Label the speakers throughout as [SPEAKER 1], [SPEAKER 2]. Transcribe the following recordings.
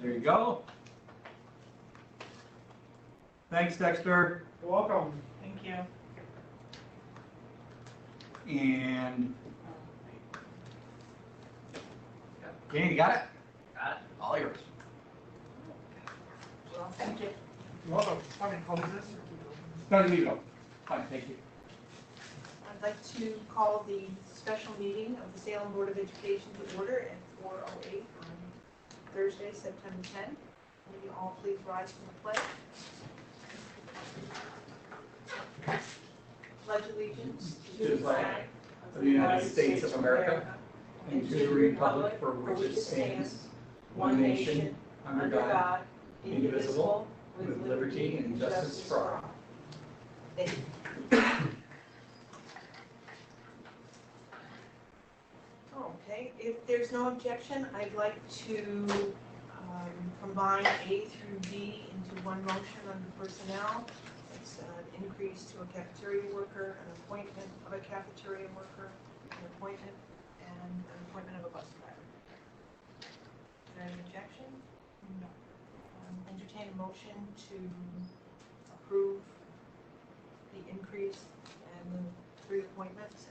[SPEAKER 1] There you go. Thanks, Dexter.
[SPEAKER 2] You're welcome.
[SPEAKER 3] Thank you.
[SPEAKER 1] And Danny, you got it?
[SPEAKER 4] Got it.
[SPEAKER 1] All yours.
[SPEAKER 3] Well, thank you.
[SPEAKER 2] You're welcome. Want me to close this?
[SPEAKER 1] No, you leave it up. Fine, thank you.
[SPEAKER 5] I'd like to call the special meeting of the Salem Board of Education to order at 4:08 on Thursday, September 10th. Will you all please rise for the pledge? Pledge allegiance to the flag
[SPEAKER 1] of the United States of America and to the republic for which it stands, one nation, under God, indivisible, with liberty and justice for all.
[SPEAKER 5] Thank you. Okay, if there's no objection, I'd like to combine A through D into one motion under personnel. It's an increase to a cafeteria worker, an appointment of a cafeteria worker, an appointment, and an appointment of a bus driver. Is there any objection? No. Entertain a motion to approve the increase and the 3 appointments.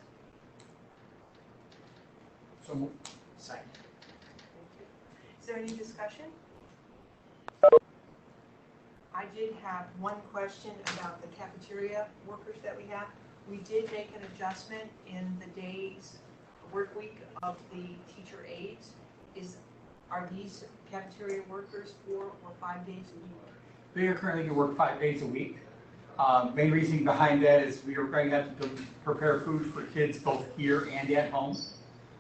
[SPEAKER 1] So moved.
[SPEAKER 4] Second.
[SPEAKER 5] Thank you. Is there any discussion? I did have one question about the cafeteria workers that we have. We did make an adjustment in the days, work week of the teacher aides. Are these cafeteria workers 4 or 5 days a week?
[SPEAKER 1] They are currently to work 5 days a week. Main reason behind that is we are going to have to prepare food for kids both here and at home.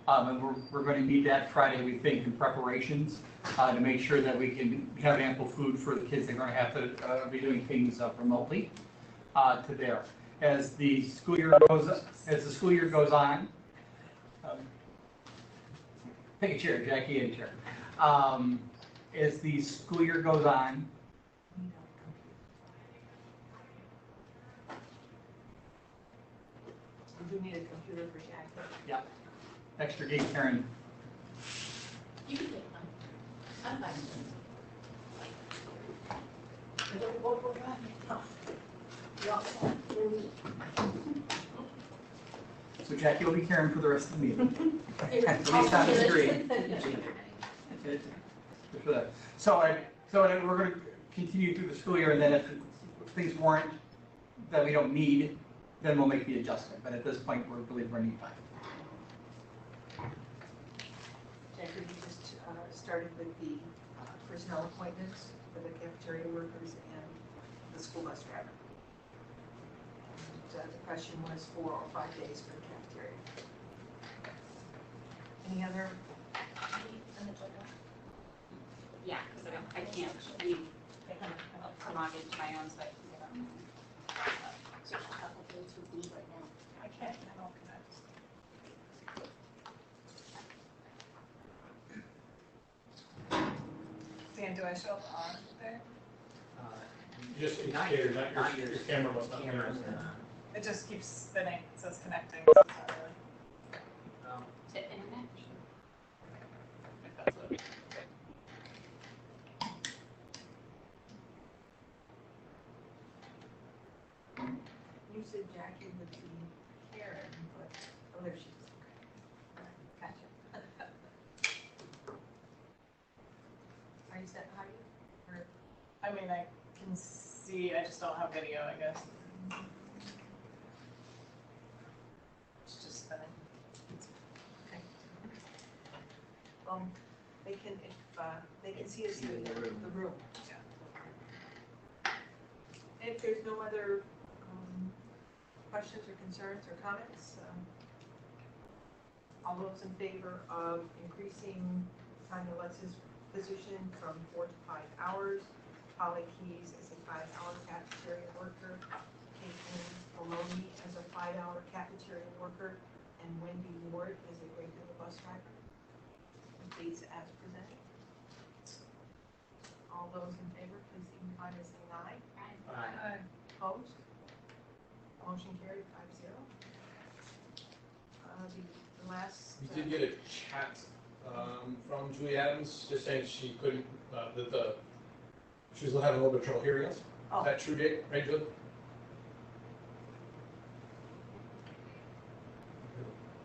[SPEAKER 1] And we're going to need that Friday, we think, in preparations to make sure that we can have ample food for the kids that are going to have to be doing things remotely to there. As the school year goes on, take a chair, Jackie, in a chair. As the school year goes on,
[SPEAKER 5] We do need a computer for Jackie.
[SPEAKER 1] yeah, extra gig, Karen.
[SPEAKER 6] You can take one. I'm fine.
[SPEAKER 1] So Jackie will be Karen for the rest of the meeting. At least on the screen. For that. So we're going to continue through the school year, and then if things warrant that we don't need, then we'll make the adjustment. But at this point, we're believe we're need 5.
[SPEAKER 5] Jackie, you just started with the personnel appointments for the cafeteria workers and the school bus driver. And, the question was 4 or 5 days for the cafeteria. Any other?
[SPEAKER 6] Yeah, because I can't, I need a login to my own, so I can get on. Just a couple days would be right now.
[SPEAKER 3] I can't, I don't connect. Dan, do I show up on there?
[SPEAKER 2] Just
[SPEAKER 4] Not
[SPEAKER 2] indicators,
[SPEAKER 4] your-
[SPEAKER 2] not your camera must not be
[SPEAKER 4] Cameras,
[SPEAKER 2] on.
[SPEAKER 3] It just keeps spinning, it says connecting, so it's not really,
[SPEAKER 6] To internet?
[SPEAKER 3] if that's what.
[SPEAKER 5] You said Jackie would be Karen, but, oh, there she is. Okay. Gotcha. Are you set, Heidi? Or,
[SPEAKER 3] I mean, I can see, I just don't have video, I guess. It's just spinning.
[SPEAKER 5] okay. They can, if, they can see us in the room. If there's no other questions or concerns or comments, all those in favor of increasing Tanya Lutz's position from 4 to 5 hours, Polly Keys as a 5-hour cafeteria worker, Caitlin Maloney as a 5-hour cafeteria worker, and Wendy Ward as a regular bus driver. Please as presented. All those in favor, please signify by saying aye. Opposed? Motion carried 5-0. The last.
[SPEAKER 2] We did get a chat from Julie Adams, just saying she couldn't, she was having a little bit of trouble hearing us.
[SPEAKER 5] Oh.
[SPEAKER 2] Is that true, Jake? Right, Julie?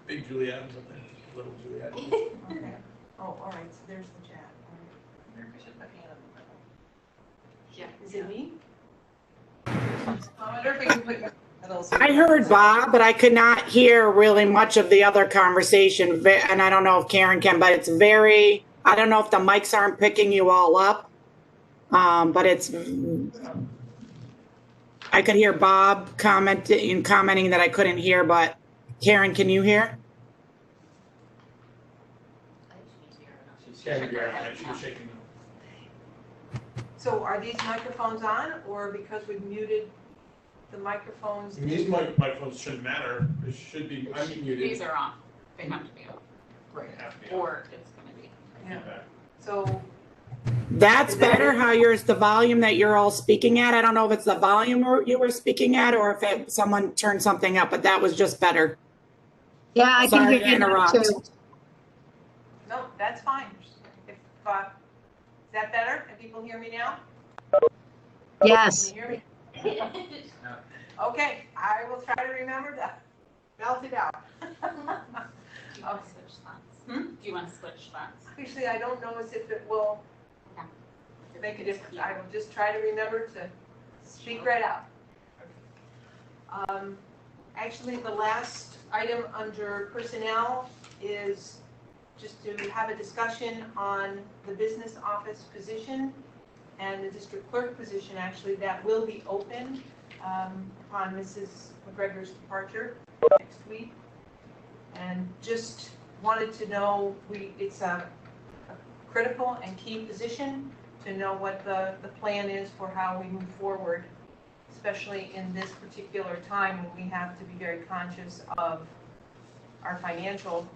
[SPEAKER 2] Big Julie Adams up there, little Julie Adams.
[SPEAKER 5] Okay. Oh, all right, so there's the chat.
[SPEAKER 3] Maybe we should put Hannah in the
[SPEAKER 6] Yeah.
[SPEAKER 5] Is it me?
[SPEAKER 3] middle. I wonder if we can put you in the middle. so-
[SPEAKER 4] I heard Bob, but I could not hear really much of the other conversation. And I don't know if Karen can, but it's very, I don't know if the mics aren't picking you all up. But I could hear Bob commenting that I couldn't hear, but Karen, can you hear?
[SPEAKER 2] Karen, she was shaking.
[SPEAKER 5] So are these microphones on, or because we've muted the microphones?
[SPEAKER 2] These microphones shouldn't matter, it should be unmuted.
[SPEAKER 6] These are on, they have to be on,
[SPEAKER 1] Right.
[SPEAKER 2] Have to be on.
[SPEAKER 6] or it's gonna be.
[SPEAKER 5] Yeah.
[SPEAKER 2] Feedback.
[SPEAKER 5] So,
[SPEAKER 4] That's better, how yours, the volume that you're all speaking at. I don't know if it's the volume you were speaking at or if someone turned something up, but that was just better.
[SPEAKER 7] Yeah, I can
[SPEAKER 4] Sorry
[SPEAKER 7] hear
[SPEAKER 4] to
[SPEAKER 7] you now
[SPEAKER 4] interrupt.
[SPEAKER 7] too.
[SPEAKER 5] no, that's fine. If, is that better? Can people hear me now?
[SPEAKER 7] Yes.
[SPEAKER 5] Can you hear me? Okay, I will try to remember that. Belt it out.
[SPEAKER 6] Do you want to switch spots?
[SPEAKER 5] Hmm?
[SPEAKER 6] Do you want to switch spots?
[SPEAKER 5] Actually, I don't know as if it will make a difference. I will just try to remember to speak right out. Actually, the last item under personnel is just to have a discussion on the business office position and the district clerk position, actually, that will be open upon Mrs. McGregor's departure next week. And just wanted to know, it's a critical and key position to know what the plan is for how we move forward, especially in this particular time when we have to be very conscious of our financial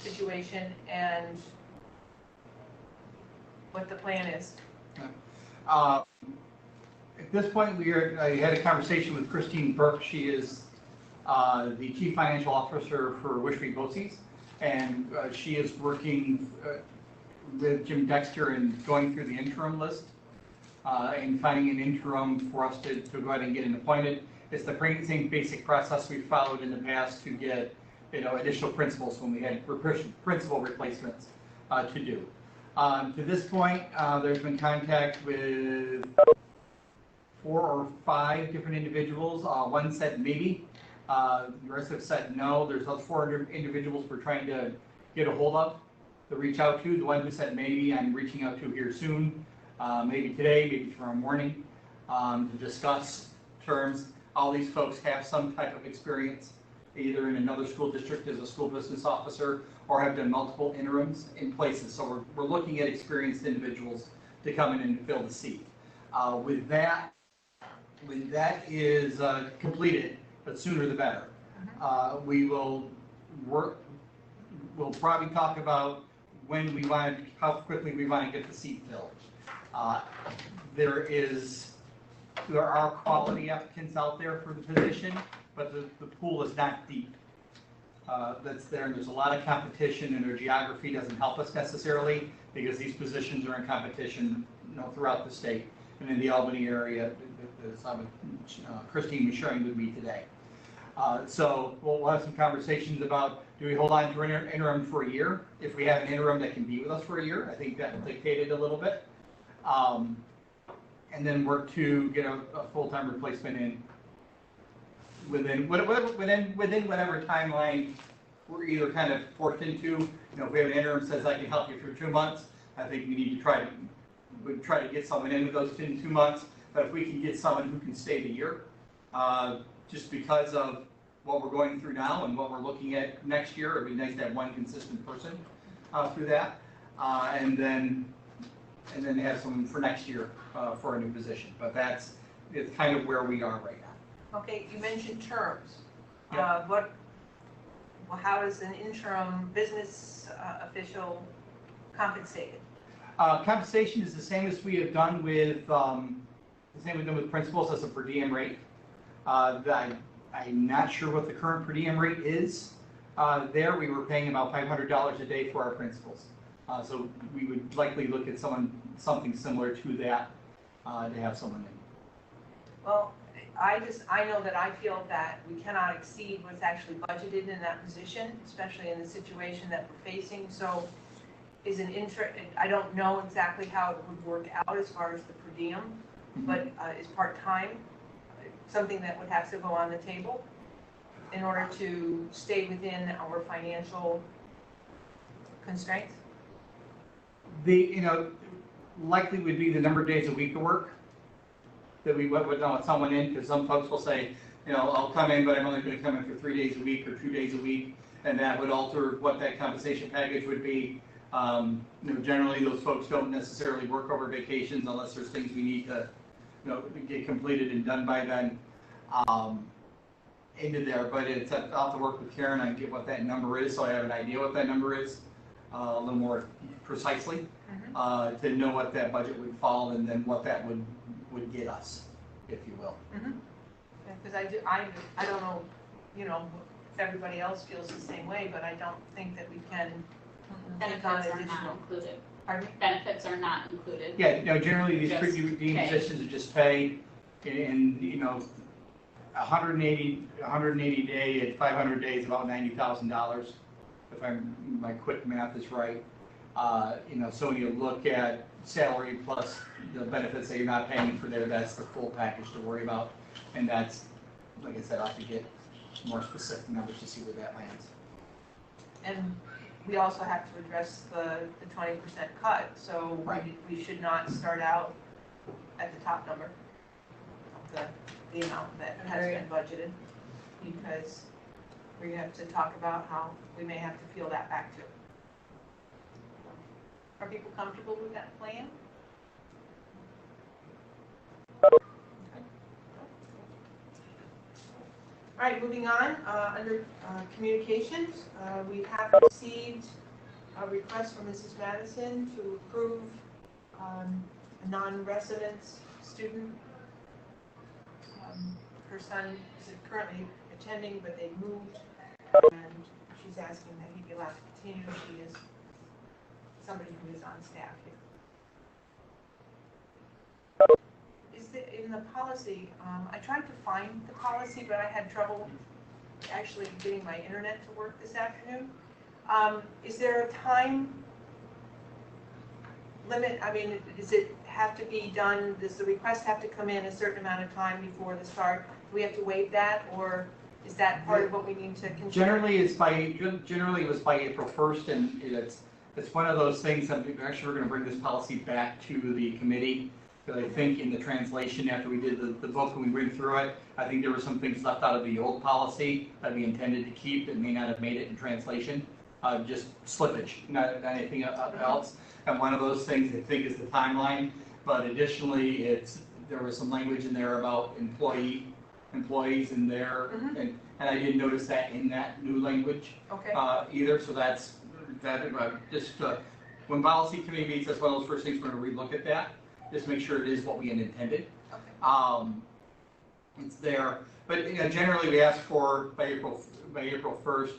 [SPEAKER 5] situation and what the plan is.
[SPEAKER 1] At this point, I had a conversation with Christine Burke. She is the Chief Financial Officer for Wishwe BOCES, and she is working with Jim Dexter and going through the interim list and finding an interim for us to go ahead and get an appointed. It's the same basic process we've followed in the past to get additional principals when we had principal replacements to do. To this point, there's been contact with 4 or 5 different individuals. One said maybe, the rest have said no. There's those 400 individuals we're trying to get a hold of, to reach out to. The one who said maybe, I'm reaching out to here soon, maybe today, maybe tomorrow morning, to discuss terms. All these folks have some type of experience, either in another school district as a school business officer or have done multiple interims in places. So we're looking at experienced individuals to come in and fill the seat. When that is completed, but sooner the better, we will work, we'll probably talk about how quickly we want to get the seat filled. There are quality applicants out there for the position, but the pool is not deep. That's there, and there's a lot of competition, and their geography doesn't help us necessarily, because these positions are in competition, throughout the state and in the Albany area, as Christine was sharing with me today. So we'll have some conversations about, do we hold on to an interim for a year? If we have an interim that can be with us for a year, I think that will dictate it a little bit. And then work to get a full-time replacement in within whatever timeline we're either kind of forced into. If we have an interim that says I can help you for 2 months, I think we need to try to get someone in with those 2 months. But if we can get someone who can stay the year, just because of what we're going through now and what we're looking at next year, it'd be nice to have one consistent person through that, and then have someone for next year for a new position. But it's kind of where we are right now.
[SPEAKER 5] Okay, you mentioned terms.
[SPEAKER 1] Yeah.
[SPEAKER 5] How is an interim business official compensated?
[SPEAKER 1] Compensation is the same as we have done with principals as a per diem rate. I'm not sure what the current per diem rate is. There, we were paying about $500 a day for our principals. So we would likely look at something similar to that, to have someone in.
[SPEAKER 5] Well, I know that I feel that we cannot exceed what's actually budgeted in that position, especially in the situation that we're facing. So I don't know exactly how it would work out as far as the per diem, but is part-time something that would have to go on the table in order to stay within our financial constraints?
[SPEAKER 1] Likely would be the number of days a week of work that we would want someone in, because some folks will say, I'll come in, but I'm only going to come in for 3 days a week or 2 days a week, and that would alter what that compensation package would be. Generally, those folks don't necessarily work over vacations unless there's things we need to, get completed and done by then. Into there, but I'll have to work with Karen and get what that number is, so I have an idea what that number is a little more precisely, to know what that budget would fall and then what that would get us, if you will.
[SPEAKER 5] Because I don't know, if everybody else feels the same way, but I don't think that we can take on
[SPEAKER 6] Benefits are
[SPEAKER 5] additional.
[SPEAKER 6] not included.
[SPEAKER 5] Pardon me?
[SPEAKER 6] Benefits are not included.
[SPEAKER 1] Yeah, generally these
[SPEAKER 6] Just
[SPEAKER 1] pre-deemed
[SPEAKER 6] pay.
[SPEAKER 1] positions are just pay, and 180 day at 500 days, about $90,000, if my quick math is right. So when you look at salary plus the benefits that you're not paying for there, that's the full package to worry about. And that's, like I said, I'll have to get more specific numbers to see where that lands.
[SPEAKER 5] And we also have to address the 20% cut, so
[SPEAKER 1] Right.
[SPEAKER 5] we should not start out at the top number of the amount that has been budgeted, because we have to talk about how we may have to peel that back too. Are people comfortable with that plan? All right, moving on, under communications, we have received a request from Mrs. Madison to approve a non-resident student. Her son is currently attending, but they moved, and she's asking that he be allowed to continue. She is somebody who is on staff here. In the policy, I tried to find the policy, but I had trouble actually getting my internet to work this afternoon. Is there a time limit? I mean, does it have to be done, does the request have to come in a certain amount of time before the start? Do we have to waive that, or is that part of what we need to consider?
[SPEAKER 1] Generally, it was by April 1st, and it's one of those things that we're going to bring this policy back to the committee. Because I think in the translation, after we did the book and we went through it, I think there were some things left out of the old policy that we intended to keep that may not have made it in translation. Just slippage, not anything else. And one of those things I think is the timeline. But additionally, there was some language in there about employees in there, and I didn't notice that in that new language
[SPEAKER 5] Okay.
[SPEAKER 1] either. So that's when policy committee meets, that's one of those first things we're going to relook at that. Just make sure it is what we had intended.
[SPEAKER 5] Okay.
[SPEAKER 1] It's there, but generally we ask for by April 1st.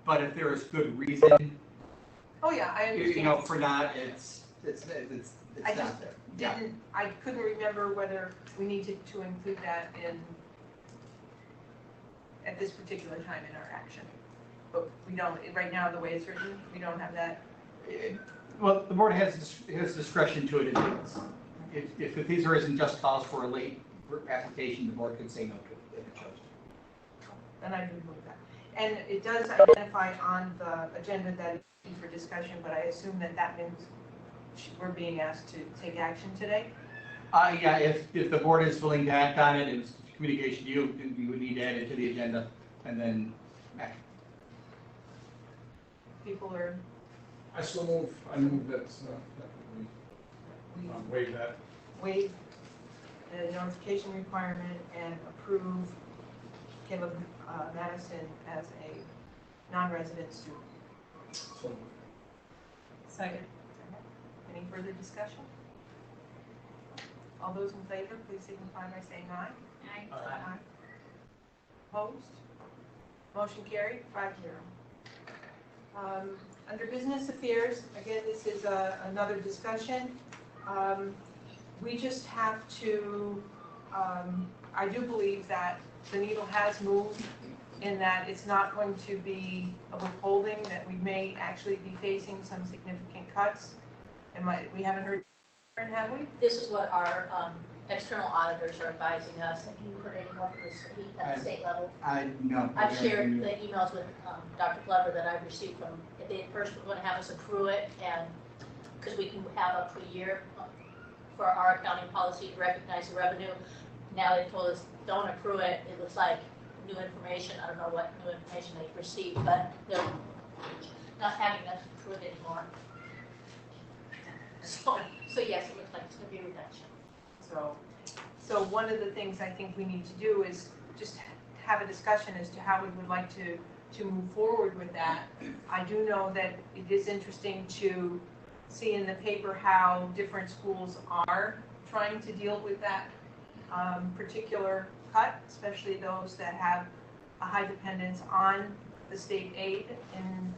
[SPEAKER 1] But if there is good reason,
[SPEAKER 5] Oh, yeah, I understand.
[SPEAKER 1] for not, it's
[SPEAKER 5] I
[SPEAKER 1] not
[SPEAKER 5] just
[SPEAKER 1] there.
[SPEAKER 5] I couldn't remember whether we needed to include that at this particular time in our action. But we don't, right now, the way it's written, we don't have that.
[SPEAKER 1] Well, the board has discretion to advance. If these are isn't just cause for a late application, the board can say no to it if it chose.
[SPEAKER 5] Then I would move that. And it does identify on the agenda that it's for discussion, but I assume that means we're being asked to take action today?
[SPEAKER 1] Yeah, if the board is willing to act on it, it's communication to you, then you would need to add it to the agenda and then act.
[SPEAKER 5] People are,
[SPEAKER 2] I move that we waive that.
[SPEAKER 5] waive the notification requirement and approve Caleb Madison as a non-resident student.
[SPEAKER 2] So moved.
[SPEAKER 3] Second.
[SPEAKER 5] Any further discussion? All those in favor, please signify by saying aye.
[SPEAKER 6] I-
[SPEAKER 2] Aye.
[SPEAKER 5] Opposed? Motion carried, 5-0. Under business affairs, again, this is another discussion. We just have to, I do believe that the needle has moved in that it's not going to be a withholding, that we may actually be facing some significant cuts. We haven't heard, have we?
[SPEAKER 8] This is what our external auditors are advising us, and you heard any more from at the state level?
[SPEAKER 1] No.
[SPEAKER 8] I've shared the emails with Dr. Glover that I've received from, they first were going to have us accrue it, and, because we can have up to a year for our accounting policy to recognize the revenue. Now they told us, don't accrue it, it looks like new information, I don't know what new information they've received, but they're not having us accrue it anymore. So yes, it looks like it's going to be a reduction.
[SPEAKER 5] So one of the things I think we need to do is just have a discussion as to how we would like to move forward with that. I do know that it is interesting to see in the paper how different schools are trying to deal with that particular cut, especially those that have a high dependence on the state aid and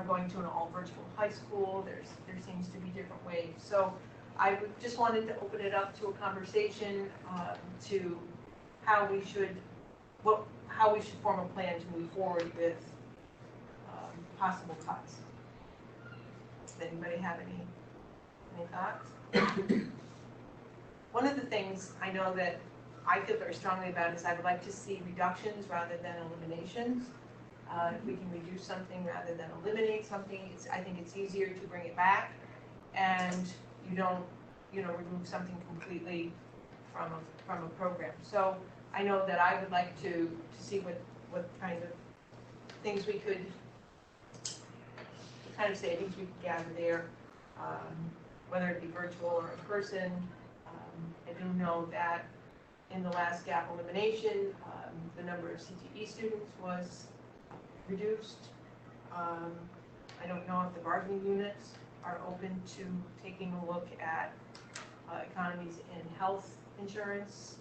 [SPEAKER 5] going to an all virtual high school. There seems to be different ways. So I just wanted to open it up to a conversation to how we should form a plan to move forward with possible cuts. Does anybody have any thoughts? One of the things I know that I feel very strongly about is I would like to see reductions rather than eliminations. If we can reduce something rather than eliminate something, I think it's easier to bring it back, and you don't, remove something completely from a program. So I know that I would like to see what kind of things we could, kind of savings we could gather there, whether it be virtual or in person. I do know that in the last gap elimination, the number of CTE students was reduced. I don't know if the bargaining units are open to taking a look at economies in health insurance.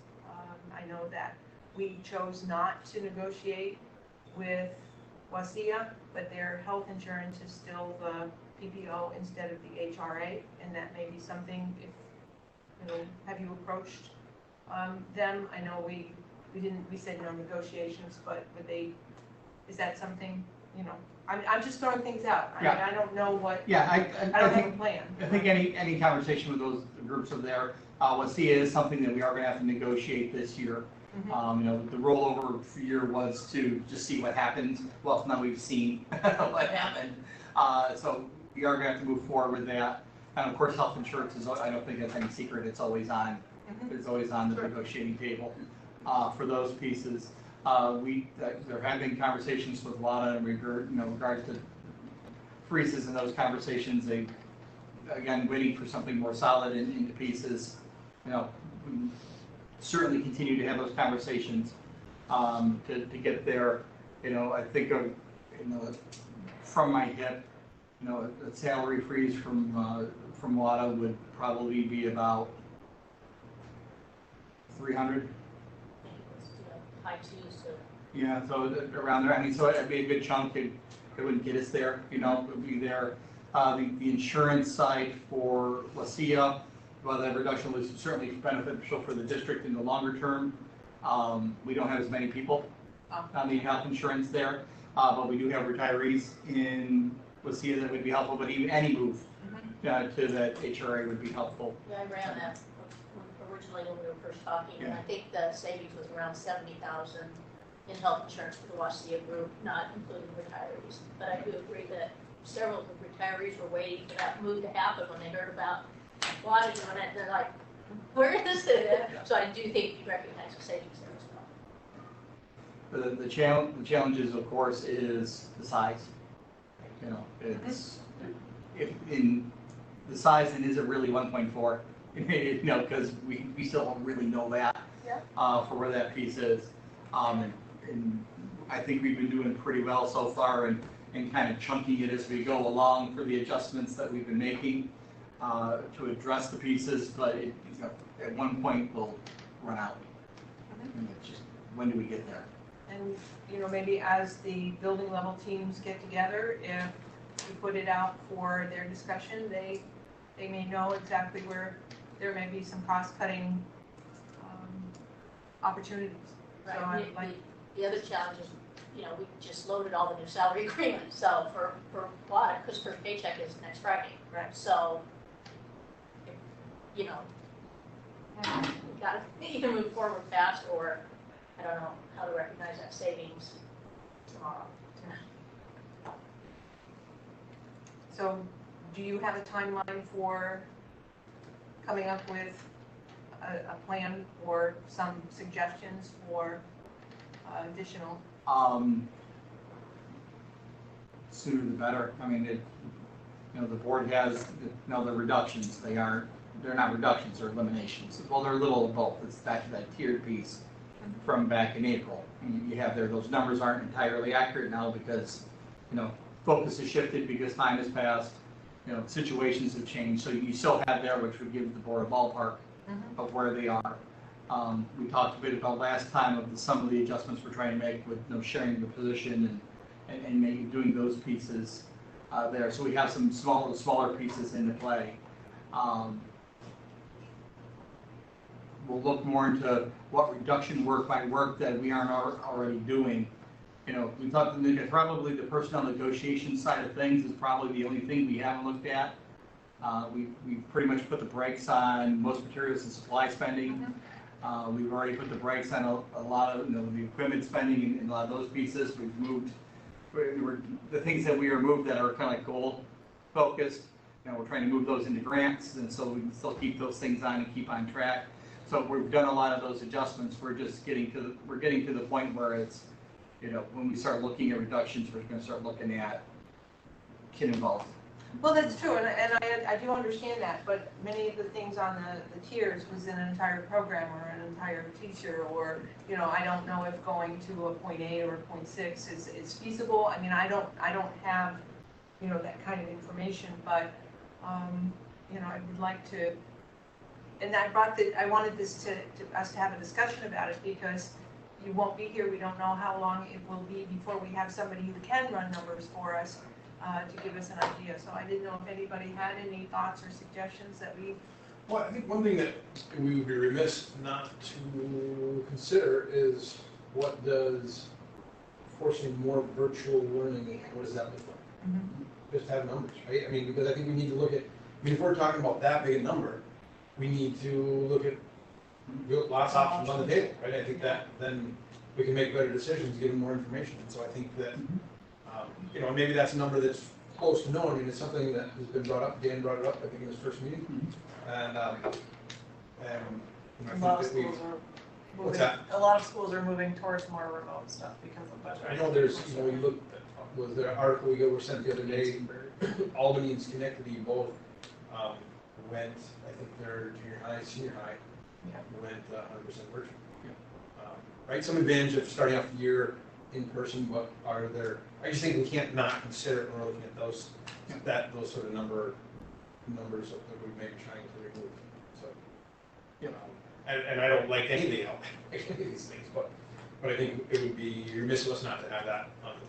[SPEAKER 5] I know that we chose not to negotiate with Wasia, but their health insurance is still the PPO instead of the HRA, and that may be something. If have you approached them? I know we said no negotiations, but would they? Is that something? I'm just throwing things out. I mean, I don't know what.
[SPEAKER 1] Yeah,
[SPEAKER 5] I don't have a
[SPEAKER 1] think
[SPEAKER 5] plan.
[SPEAKER 1] I think any conversation with those groups over there, Wasia is something that we are going to have to negotiate this year. The rollover year was to just see what happens. Well, now we've seen what happened. So we are going to have to move forward with that. And of course, health insurance is, I don't think that's any secret. It's always on. It's always on the negotiating table for those pieces. There have been conversations with WADA in regards to freezes and those conversations. They, again, waiting for something more solid into pieces. We certainly continue to have those conversations to get there. I think of, from my hip, a salary freeze from WADA would probably be about 300.
[SPEAKER 8] High twos, so.
[SPEAKER 1] Yeah, so around there. I mean, so it'd be a good chunk. It wouldn't get us there. It would be there. The insurance side for Wasia, well, that reduction was certainly beneficial for the district in the longer term. We don't have as many people on the health insurance there, but we do have retirees in Wasia that would be helpful. But even any move to that HRA would be helpful.
[SPEAKER 8] Yeah, I ran that originally when we were first talking, and I think the savings was around 70,000 in health insurance for the Wasia group, not including retirees. But I do agree that several of the retirees were waiting for that move to happen when they heard about WADA doing it. They're like, where is it? So I do think you recognize the savings there as well.
[SPEAKER 1] The challenges, of course, is the size. It's if in the size, and is it really 1.4? Because we still don't really know that for where that piece is. And I think we've been doing pretty well so far and kind of chunking it as we go along for the adjustments that we've been making to address the pieces. But at one point we'll run out. And it's just, when do we get there?
[SPEAKER 5] And, you know, maybe as the building level teams get together, if we put it out for their discussion, they may know exactly where there may be some cost-cutting opportunities. So
[SPEAKER 8] Right,
[SPEAKER 5] I'd like,
[SPEAKER 8] the other challenge is, you know, we just loaded all the new salary agreements, so for Wada, because first paycheck is next Friday.
[SPEAKER 5] Right.
[SPEAKER 8] So, you know, we gotta either move forward fast, or I don't know how to recognize that savings tomorrow.
[SPEAKER 5] so do you have a timeline for coming up with a plan or some suggestions for additional?
[SPEAKER 1] Sooner the better. I mean, you know, the board has, you know, the reductions, they're not reductions, they're eliminations. Well, they're a little of both. It's that tiered piece from back in April. And you have there, those numbers aren't entirely accurate now because, you know, focus has shifted because time has passed, you know, situations have changed. So you still have there, which would give the board a ballpark of where they are. We talked a bit about last time of some of the adjustments we're trying to make with, you know, sharing the position and maybe doing those pieces there. So we have some smaller pieces into play. We'll look more into what reduction work by work that we aren't already doing. You know, we thought that probably the personnel negotiation side of things is probably the only thing we haven't looked at. We've pretty much put the brakes on most materials and supply spending. We've already put the brakes on a lot of, you know, the equipment spending and a lot of those pieces. We've moved, the things that we removed that are kind of like goal focused, you know, we're trying to move those into grants, and so we can still keep those things on and keep on track. So we've done a lot of those adjustments. We're just getting to the point where it's, you know, when we start looking at reductions, we're going to start looking at kid involved.
[SPEAKER 5] Well, that's true, and I do understand that, but many of the things on the tiers was in an entire program or an entire teacher, or, you know, I don't know if going to a point 8 or a point 6 is feasible. I mean, I don't have, you know, that kind of information, but, you know, I would like to, and I wanted this us to have a discussion about it, because you won't be here, we don't know how long it will be before we have somebody who can run numbers for us, to give us an idea. So I didn't know if anybody had any thoughts or suggestions that we.
[SPEAKER 2] Well, I think one thing that we would be remiss not to consider is what does forcing more virtual learning, what does that look like? Just have numbers, right? I mean, because I think we need to look at, I mean, if we're talking about that big a number, we need to look at lots of options on the table, right? I think that then we can make better decisions, given more information. And so I think that, you know, maybe that's a number that's close to known. I mean, it's something that has been brought up. Dan brought it up, I think, in his first meeting. And you know, I think that
[SPEAKER 3] A lot of schools are moving towards more remote stuff because of budget.
[SPEAKER 2] I know there's, you know, you look, was there an article we were sent the other day, Albany and Schenectady both went, I think their junior high, senior high, went 100% virtual. Right, some advantage of starting off the year in person, but are there, I just think we can't not consider it when we're looking at those sort of numbers that we may be trying to remove. So, and I don't like any of these things, but I think it would be remiss of us not to have that on the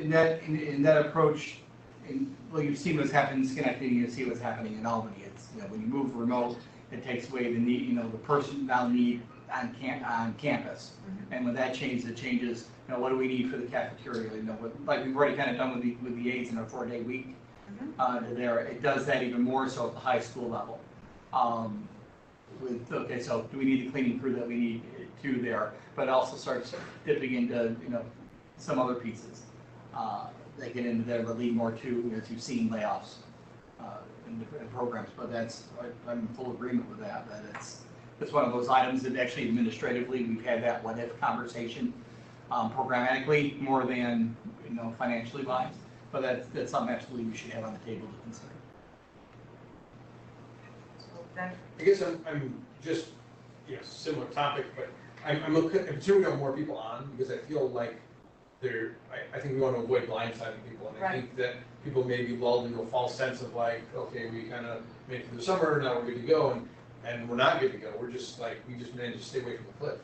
[SPEAKER 2] table.
[SPEAKER 1] In that approach, well, you've seen what's happening in Schenectady, you see what's happening in Albany. It's, you know, when you move remote, it takes away the need, you know, the personnel need on campus. And when that changes, it changes, you know, what do we need for the cafeteria? You know, like we've already kind of done with the aides in our 4-day week. There, it does that even more so at the high school level. Okay, so do we need the cleaning crew that we need to there? But also starts dipping into, you know, some other pieces. They get into there that lead more to, as you've seen, layoffs in different programs. But I'm in full agreement with that it's one of those items that actually administratively we've had that what if conversation programmatically more than, you know, financially wise. But that's something absolutely we should have on the table to consider.
[SPEAKER 2] I guess I'm just, you know, similar topic, but I'm concerned we have more people on because I feel like I think we want to avoid blindsiding people, and I think that people may be lulled into a false sense of like, okay, we kind of made it through the summer, now we're good to go, and we're not good to go. We're just like, we just managed to stay away from the cliff.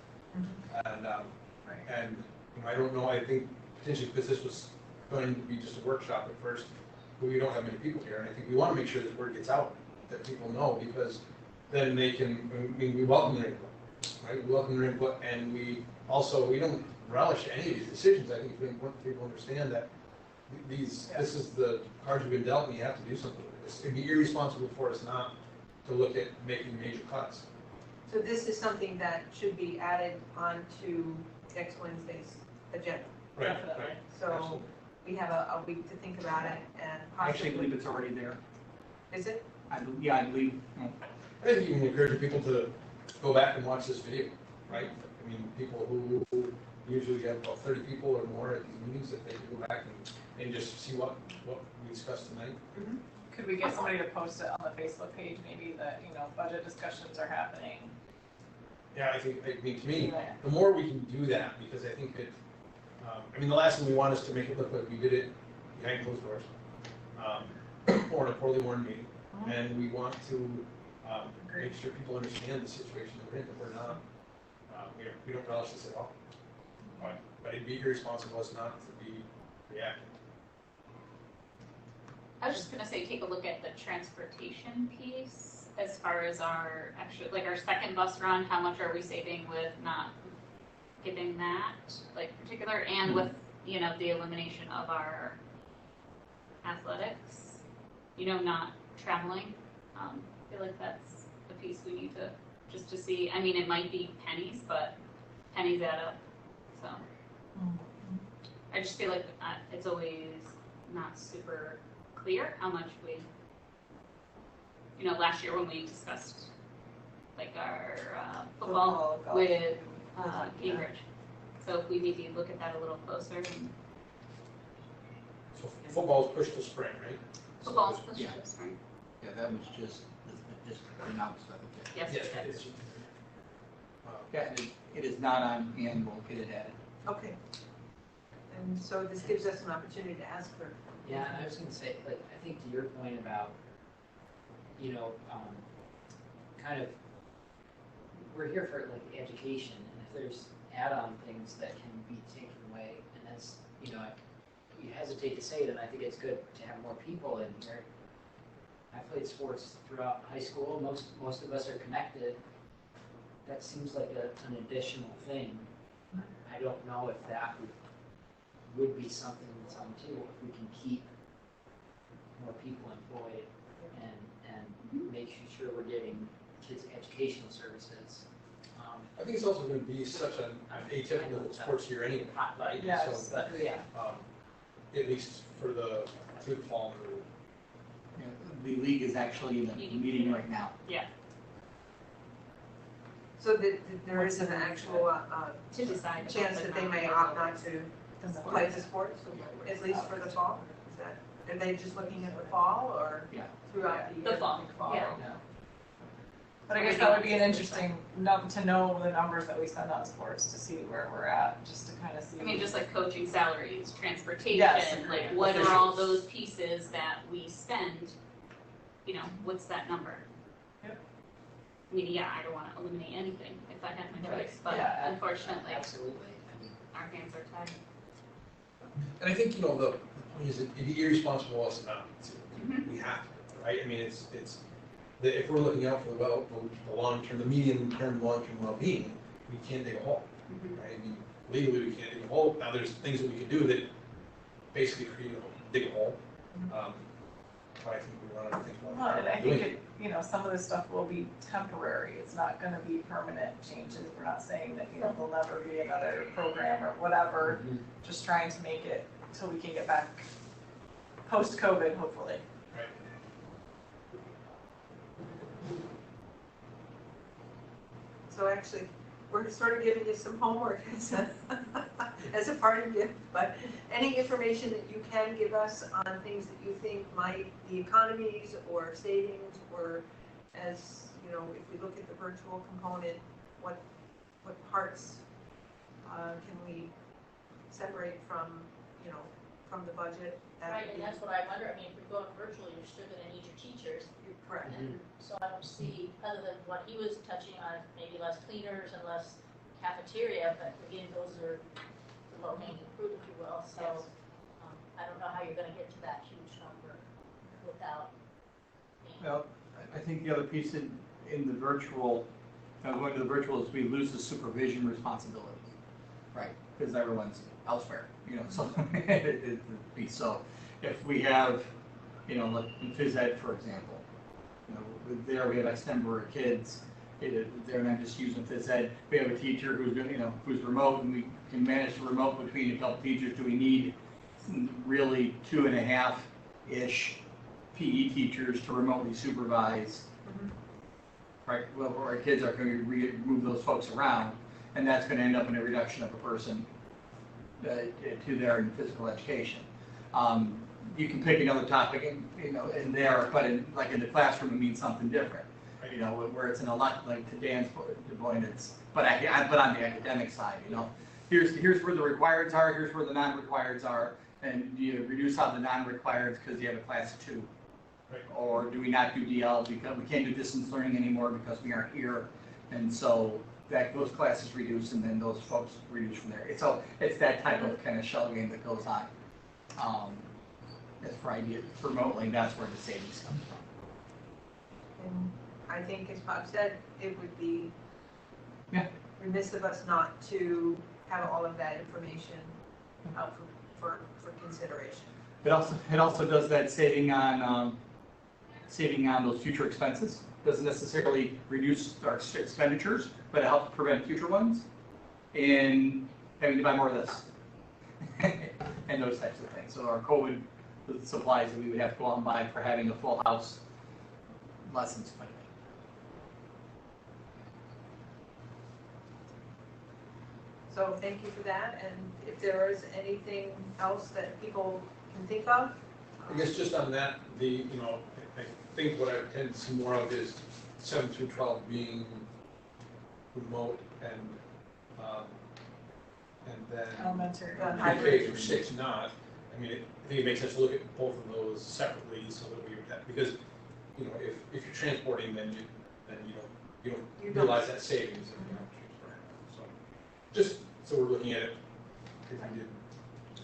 [SPEAKER 2] And
[SPEAKER 3] Right.
[SPEAKER 2] And, I don't know, I think potentially because this was going to be just a workshop at first, we don't have many people here, and I think we want to make sure that word gets out, that people know, because then they can, we welcome their input, right? We welcome their input, and we don't relish any of these decisions. I think it's important people understand that this is the cards we've been dealt, and you have to do something with this. It'd be irresponsible for us not to look at making major cuts.
[SPEAKER 5] So this is something that should be added onto next Wednesday's agenda.
[SPEAKER 3] Definitely.
[SPEAKER 5] So
[SPEAKER 2] Absolutely.
[SPEAKER 5] we have a week to think about it and
[SPEAKER 1] I actually
[SPEAKER 5] possibly,
[SPEAKER 1] believe it's already there.
[SPEAKER 5] is it?
[SPEAKER 1] I believe,
[SPEAKER 2] I think you can encourage people to go back and watch this video, right? I mean, people who usually have about 30 people or more at these meetings, that they can go back and just see what we discussed tonight.
[SPEAKER 3] Could we get somebody to post it on the Facebook page, maybe that, budget discussions are happening?
[SPEAKER 2] Yeah, I mean, to me, the more we can do that, because I think that, the last thing we want is to make it look like we did it behind closed doors, or in a poorly warned meeting. And we want to make sure people understand the situation that we're in, that we're not, we don't relish this at all. But it'd be irresponsible of us not to be reacting.
[SPEAKER 6] I was just gonna say, take a look at the transportation piece as far as our actual, like our second bus run, how much are we saving with not giving that, like particular, and with, the elimination of our athletics, not traveling. I feel like that's the piece we need to, just to see, it might be pennies, but pennies add up, so. I just feel like it's always not super clear how much we, last year when we discussed like our football
[SPEAKER 5] golf,
[SPEAKER 6] with Cambridge. So if we maybe look at that a little closer, and
[SPEAKER 2] So football's pushed to spring, right?
[SPEAKER 6] football's pushed
[SPEAKER 9] Yeah.
[SPEAKER 6] to spring.
[SPEAKER 9] Yeah, that was just announced, I think.
[SPEAKER 6] Yes,
[SPEAKER 2] Yes,
[SPEAKER 6] it
[SPEAKER 2] it
[SPEAKER 6] is.
[SPEAKER 2] is.
[SPEAKER 1] yeah, it is not on annual, get it added.
[SPEAKER 5] Okay. And so this gives us an opportunity to ask for.
[SPEAKER 10] Yeah, and I was gonna say, I think to your point about, kind of, we're here for education, and if there's add-on things that can be taken away, and that's, you hesitate to say it, and I think it's good to have more people in here. I played sports throughout high school, most of us are connected. That seems like an additional thing. I don't know if that would be something that's on the table, if we can keep more people employed and make sure we're getting kids educational services.
[SPEAKER 2] I think it's also going to be such an atypical sports year anyway, right?
[SPEAKER 3] Yes,
[SPEAKER 2] So,
[SPEAKER 10] Yeah.
[SPEAKER 2] at least through the fall and through.
[SPEAKER 1] Yeah, the league is actually in a meeting right now.
[SPEAKER 5] So that there is an actual
[SPEAKER 6] To decide.
[SPEAKER 5] chance that they may opt not to play the sports, at least for the fall? Is that, are they just looking at the fall or
[SPEAKER 1] Yeah.
[SPEAKER 5] throughout the year?
[SPEAKER 6] The fall, yeah.
[SPEAKER 3] But I guess that would be an interesting to know the numbers that we spend on sports, to see where we're at, just to kind of see.
[SPEAKER 6] Just like coaching salaries, transportation,
[SPEAKER 3] Yes.
[SPEAKER 6] like what are all those pieces that we spend, what's that number?
[SPEAKER 3] Yep.
[SPEAKER 6] I don't wanna eliminate anything if I had my
[SPEAKER 3] Right.
[SPEAKER 6] choice, but
[SPEAKER 3] Yeah,
[SPEAKER 6] unfortunately,
[SPEAKER 10] Absolutely.
[SPEAKER 6] our hands are tied.
[SPEAKER 2] And I think, the point is it'd be irresponsible of us not to.
[SPEAKER 6] Mhm.
[SPEAKER 2] We have to, right? It's if we're looking out for the long term, the medium term, long term well being, we can't dig a hole, right? Legally, we can't dig a hole. Now, there's things that we can do that basically dig a hole. But I think we want to think about.
[SPEAKER 3] Well, and I
[SPEAKER 2] doing
[SPEAKER 3] think some of this stuff will be temporary, it's not gonna be permanent changes, we're not saying that, there'll never be another program or whatever, just trying to make it till we can get back post-COVID, hopefully.
[SPEAKER 2] Right.
[SPEAKER 5] So actually, we're sort of giving you some homework as a parting gift, but any information that you can give us on things that you think might be economies or savings, or as, if we look at the virtual component, what parts can we separate from, from the budget? That
[SPEAKER 8] Right,
[SPEAKER 5] would
[SPEAKER 8] and
[SPEAKER 5] be-
[SPEAKER 8] that's what I wonder, if you're going virtual, you're still gonna need your teachers.
[SPEAKER 5] You're correct.
[SPEAKER 8] And so I don't see, other than what he was touching on, maybe less cleaners and less cafeteria, but again, those are the low hanging fruit, if you will, so.
[SPEAKER 3] Yes.
[SPEAKER 8] I don't know how you're gonna get to that huge number without.
[SPEAKER 1] Well, I think the other piece in the virtual, going to the virtual is we lose the supervision responsibility, right? Because everyone's elsewhere, so it's the piece. So if we have, like in phys ed, for example, there we have X number of kids, they're not just using phys ed. We have a teacher who's, who's remote, and we can manage the remote between a couple teachers. Do we need really 2.5-ish PE teachers to remotely supervise? Right, well, our kids are going to move those folks around, and that's going to end up in a reduction of a person to their physical education. You can pick another topic, in there, but in the classroom, it means something different. Where it's an elect, like to Dan's point, it's, but on the academic side, here's where the requireds are, here's where the non-requireds are, and do you reduce out the non-requireds because you have a class 2?
[SPEAKER 2] Right.
[SPEAKER 1] Or do we not do DL because we can't do distance learning anymore because we aren't here, and so those classes reduce, and then those folks reduce from there. So it's that type of kind of shell game that goes on. As for idea remotely, that's where the savings comes from.
[SPEAKER 5] And I think, as Bob said, it would be
[SPEAKER 1] Yeah.
[SPEAKER 5] remiss of us not to have all of that information out for consideration.
[SPEAKER 1] It also does that saving on those future expenses. Doesn't necessarily reduce our expenditures, but it helps prevent future ones in having to buy more of this and those types of things. So our COVID supplies that we would have to go out and buy for having a full house lessons plan.
[SPEAKER 5] So thank you for that, and if there is anything else that people can think of?
[SPEAKER 2] I guess just on that, I think what I tend to see more of is 7 through 12 being remote and then
[SPEAKER 3] Elementary.
[SPEAKER 2] K through 6 not. I mean, I think it makes sense to look at both of those separately so that we would have, because, if you're transporting, then you don't realize that savings and you have to choose for it. So, just so we're looking at it, if we did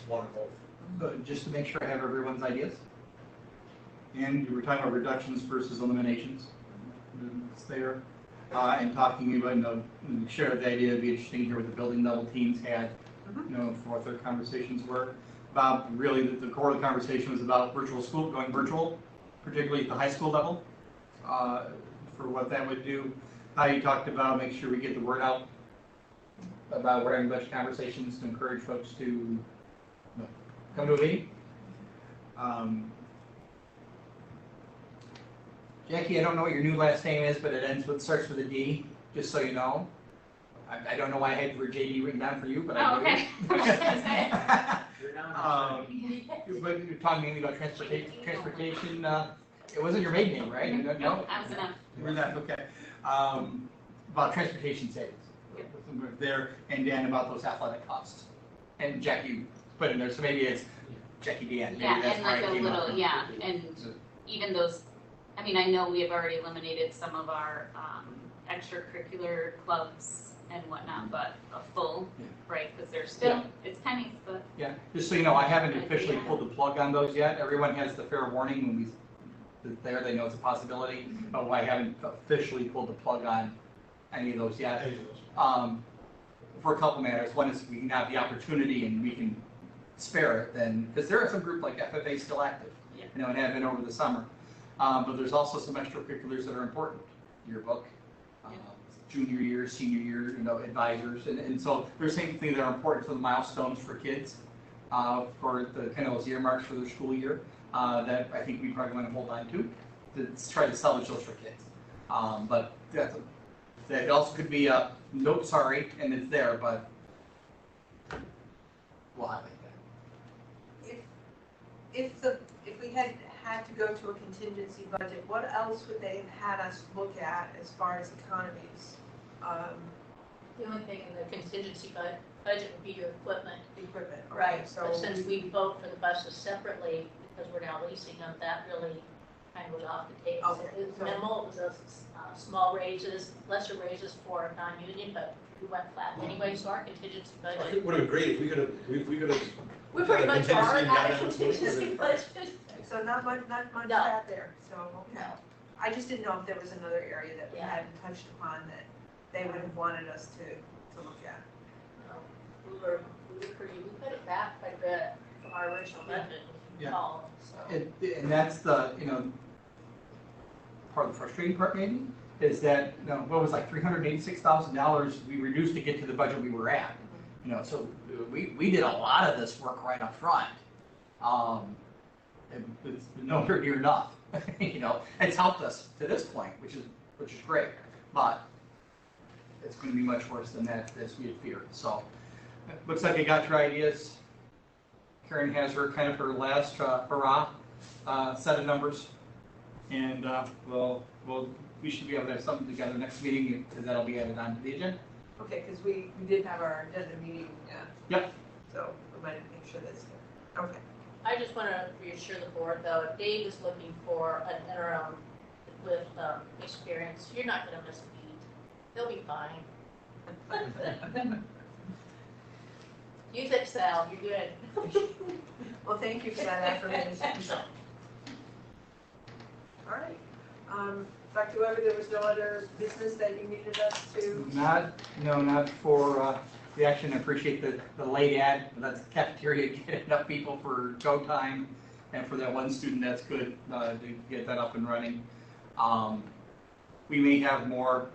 [SPEAKER 2] one or both.
[SPEAKER 1] But just to make sure I have everyone's ideas. And you were talking about reductions versus eliminations. It's there. And talking about, share the idea, it'd be interesting to hear what the building level teams had, for what their conversations were. Bob, really, the core of the conversation was about virtual school, going virtual, particularly at the high school level, for what that would do. How you talked about make sure we get the word out about we're having a bunch of conversations to encourage folks to come to a meeting. Jackie, I don't know what your new last name is, but it starts with a D, just so you know. I don't know why I had the word JD written down for you, but I do.
[SPEAKER 6] Okay. I was gonna say.
[SPEAKER 1] But you're talking mainly about transportation, it wasn't your maiden name, right? No?
[SPEAKER 6] I was enough.
[SPEAKER 1] We're not, okay. About transportation savings. There, and Dan about those athletic costs. And Jackie put in there, so maybe it's Jackie Dan. Maybe
[SPEAKER 6] Yeah,
[SPEAKER 1] that's
[SPEAKER 6] and
[SPEAKER 1] where
[SPEAKER 6] like
[SPEAKER 1] it
[SPEAKER 6] a
[SPEAKER 1] came
[SPEAKER 6] little,
[SPEAKER 1] up.
[SPEAKER 6] and even those, I know we have already eliminated some of our extracurricular clubs and whatnot, but a full, right, because they're still, it's pennies, but.
[SPEAKER 1] Yeah, just so you know, I haven't officially pulled the plug on those yet. Everyone has the fair warning when they're there, they know it's a possibility, but I haven't officially pulled the plug on any of those yet. For a couple matters. One is we can have the opportunity and we can spare it then, because there are some group like FFA still active, and have been over the summer. But there's also some extracurriculars that are important. Yearbook, junior year, senior year, advisors, and so there's things that are important for the milestones for kids, for the kind of those earmarks for their school year, that I think we probably want to hold on to try to salvage those for kids. But that also could be a nope, sorry, and it's there, but we'll highlight that.
[SPEAKER 5] If we had to go to a contingency budget, what else would they have had us look at as far as economies?
[SPEAKER 8] The only thing in the contingency budget would be your equipment.
[SPEAKER 5] Equipment, okay,
[SPEAKER 8] Right,
[SPEAKER 5] so.
[SPEAKER 8] but since we vote for the buses separately, because we're now leasing them, that really kind of goes off the table.
[SPEAKER 5] Okay,
[SPEAKER 8] It was
[SPEAKER 5] so-
[SPEAKER 8] minimal, it was a small raises, lesser raises for non-union, but we went flat anyway, so our contingency
[SPEAKER 2] I think
[SPEAKER 8] budget,
[SPEAKER 2] it would have been great if we could have,
[SPEAKER 8] we pretty much are
[SPEAKER 2] Contingency,
[SPEAKER 8] at
[SPEAKER 2] yeah,
[SPEAKER 8] a contingency budget.
[SPEAKER 5] So not much
[SPEAKER 8] No.
[SPEAKER 5] fat there, so, okay.
[SPEAKER 8] No,
[SPEAKER 5] I just didn't know if there was another area that we
[SPEAKER 8] Yeah.
[SPEAKER 5] hadn't touched upon that they would have wanted us to look at.
[SPEAKER 8] no, we were pretty, we put it back quite a bit from our original budget, if you
[SPEAKER 1] Yeah.
[SPEAKER 8] recall, so.
[SPEAKER 1] And that's the, part of the frustrating part maybe, is that, what was like $386,000 we reduced to get to the budget we were at. So we did a lot of this work right up front. And it's nowhere near enough, it's helped us to this point, which is great, but it's gonna be much worse than that as we had feared, so. Looks like you got your ideas. Karen has her last hurrah set of numbers. And we should be able to have something together next meeting, because that'll be added onto the agenda.
[SPEAKER 5] Okay, because we did have our agenda meeting.
[SPEAKER 1] Yep.
[SPEAKER 5] So we might make sure that's there. Okay.
[SPEAKER 8] I just want to reassure the board, though, if Dave is looking for an interim with experience, you're not going to miss a beat. He'll be fine. Use Excel, you're good.
[SPEAKER 5] Well, thank you for that affirmation. All right. Dr. Weber, there was no other business that you needed us to?
[SPEAKER 1] Not for the action. I appreciate the late ad. That's the cafeteria, get enough people for go time. And for that one student, that's good to get that up and running. We may have more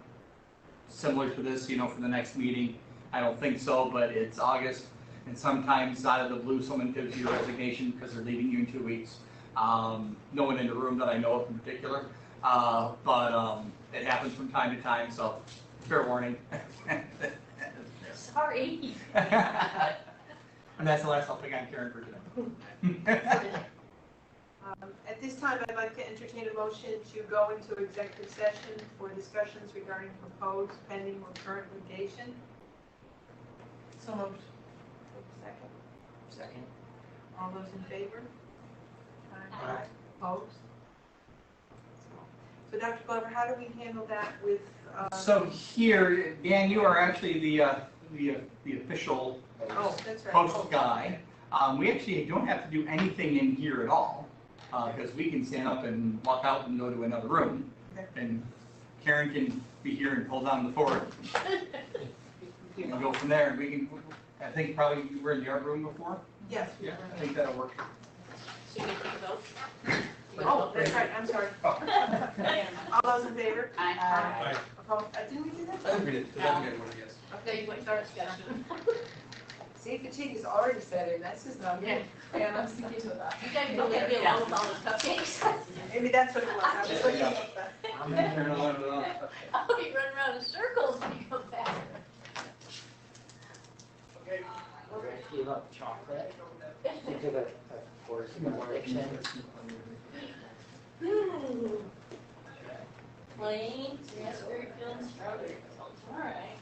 [SPEAKER 1] similar to this, for the next meeting. I don't think so, but it's August. And sometimes out of the blue, someone gives you a resignation because they're leaving you in 2 weeks. No one in the room that I know of in particular, but it happens from time to time, so fair warning.
[SPEAKER 8] Sorry.
[SPEAKER 1] And that's the last I'll pick on Karen for today.
[SPEAKER 5] At this time, I'd like to entertain a motion to go into executive session for discussions regarding proposed, pending, or current litigation.
[SPEAKER 3] So moved.
[SPEAKER 5] Second.
[SPEAKER 10] Second.
[SPEAKER 5] All those in favor?
[SPEAKER 8] Aye.
[SPEAKER 5] Opposed? So Dr. Glover, how do we handle that with?
[SPEAKER 1] So here, Dan, you are actually the official
[SPEAKER 5] Oh, that's right.
[SPEAKER 1] post guy. We actually don't have to do anything in here at all, because we can stand up and walk out and go to another room.
[SPEAKER 5] Okay.
[SPEAKER 1] And Karen can be here and pull down the fort and go from there. And we can, I think probably you were in the art room before?
[SPEAKER 5] Yes. we
[SPEAKER 1] Yeah,
[SPEAKER 5] were.
[SPEAKER 1] I think that'll work.
[SPEAKER 8] So you get to vote?
[SPEAKER 5] Oh, that's right, I'm sorry. All those in favor?
[SPEAKER 6] Aye.
[SPEAKER 2] Aye.
[SPEAKER 5] Opposed? Didn't we do that?
[SPEAKER 2] I think we did. That we had one, yes.
[SPEAKER 8] Okay, you want to start discussion?
[SPEAKER 5] See, fatigue is already set in, that's just not
[SPEAKER 8] Yeah.
[SPEAKER 5] good. Yeah, I'm sticking to that.
[SPEAKER 8] You guys don't leave me alone with all the cupcakes.
[SPEAKER 5] Maybe that's what it was, I was looking at the.
[SPEAKER 10] I'm in here alone.
[SPEAKER 8] I'll be running around in circles when you come back.
[SPEAKER 10] Do you love chocolate? You took a course in addiction.
[SPEAKER 8] Plain, raspberry filled strawberry filled, all right.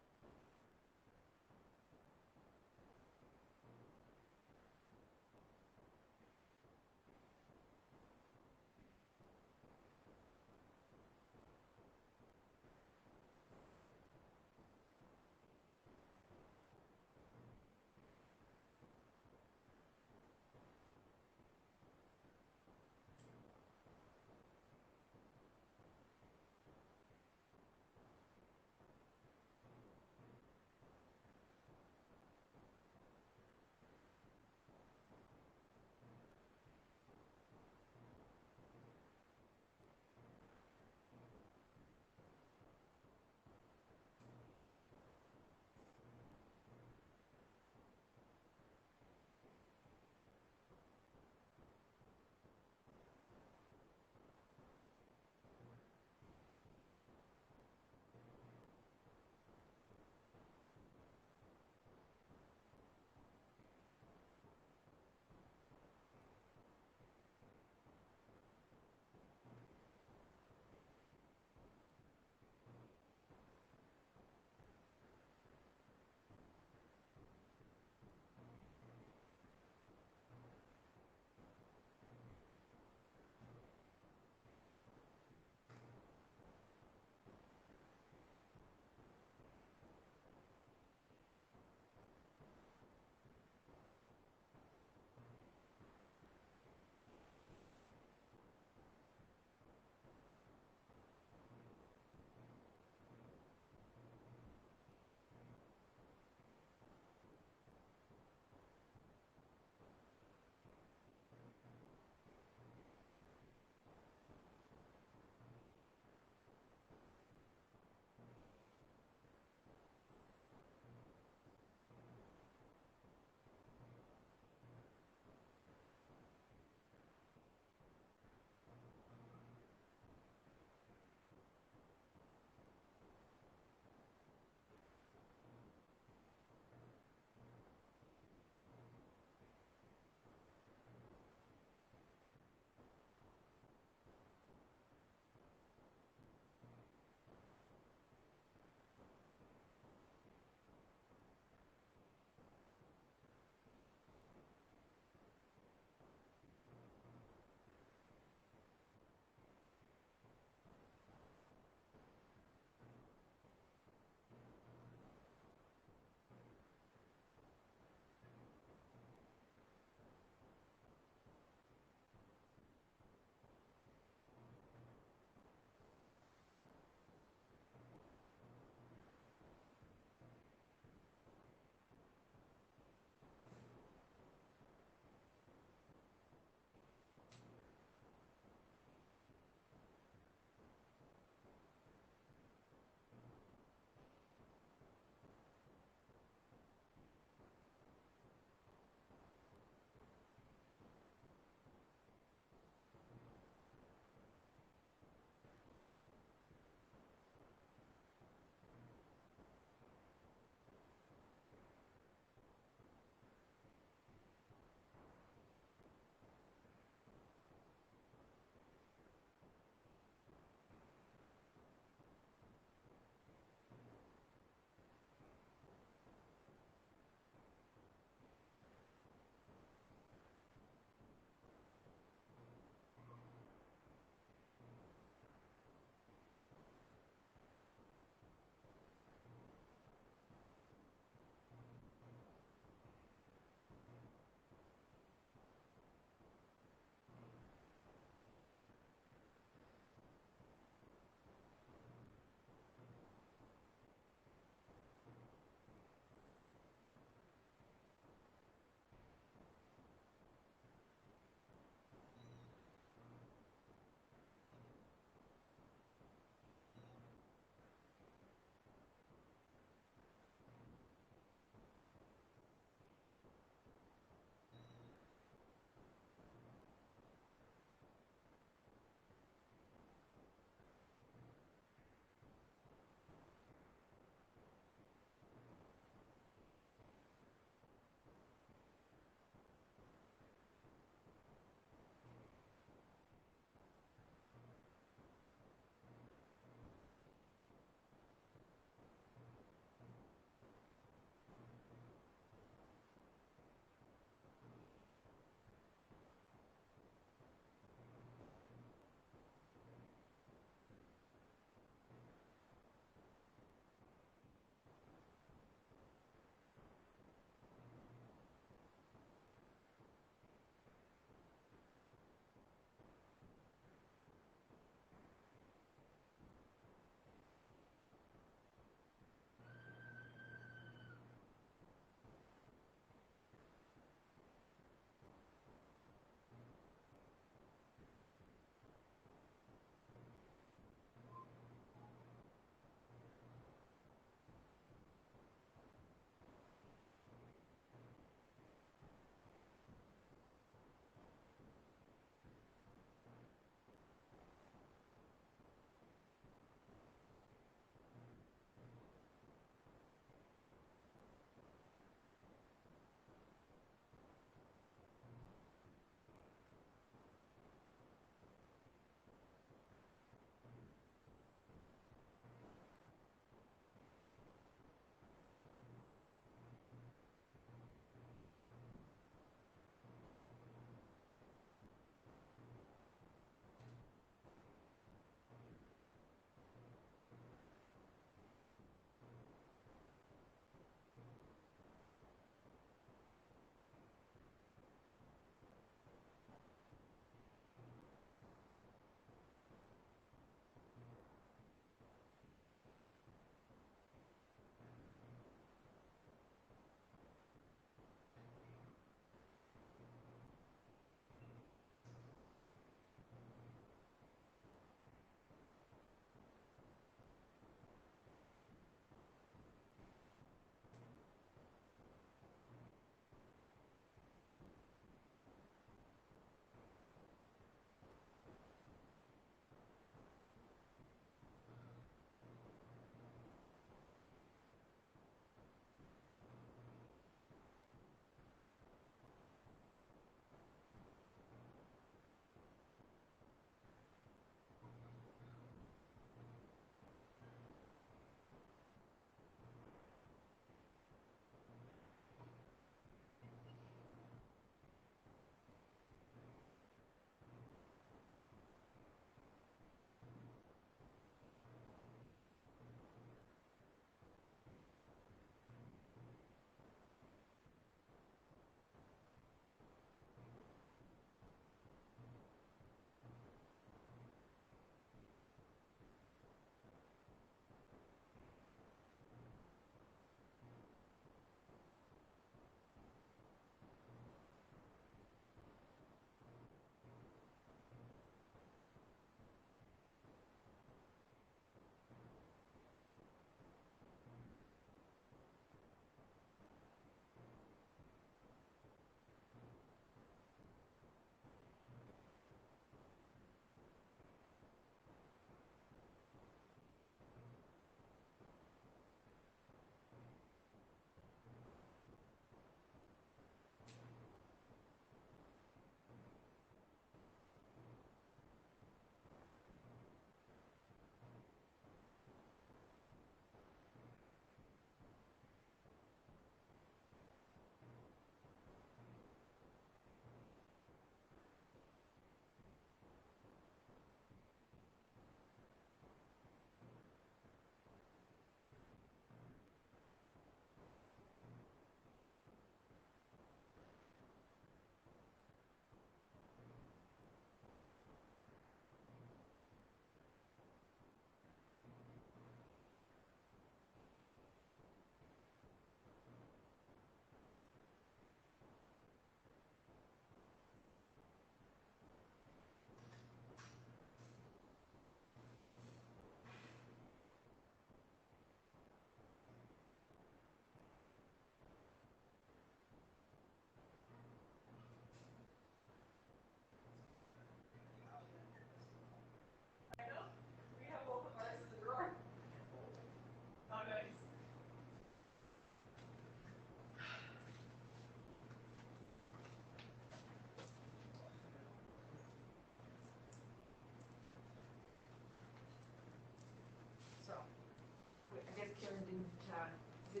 [SPEAKER 3] Are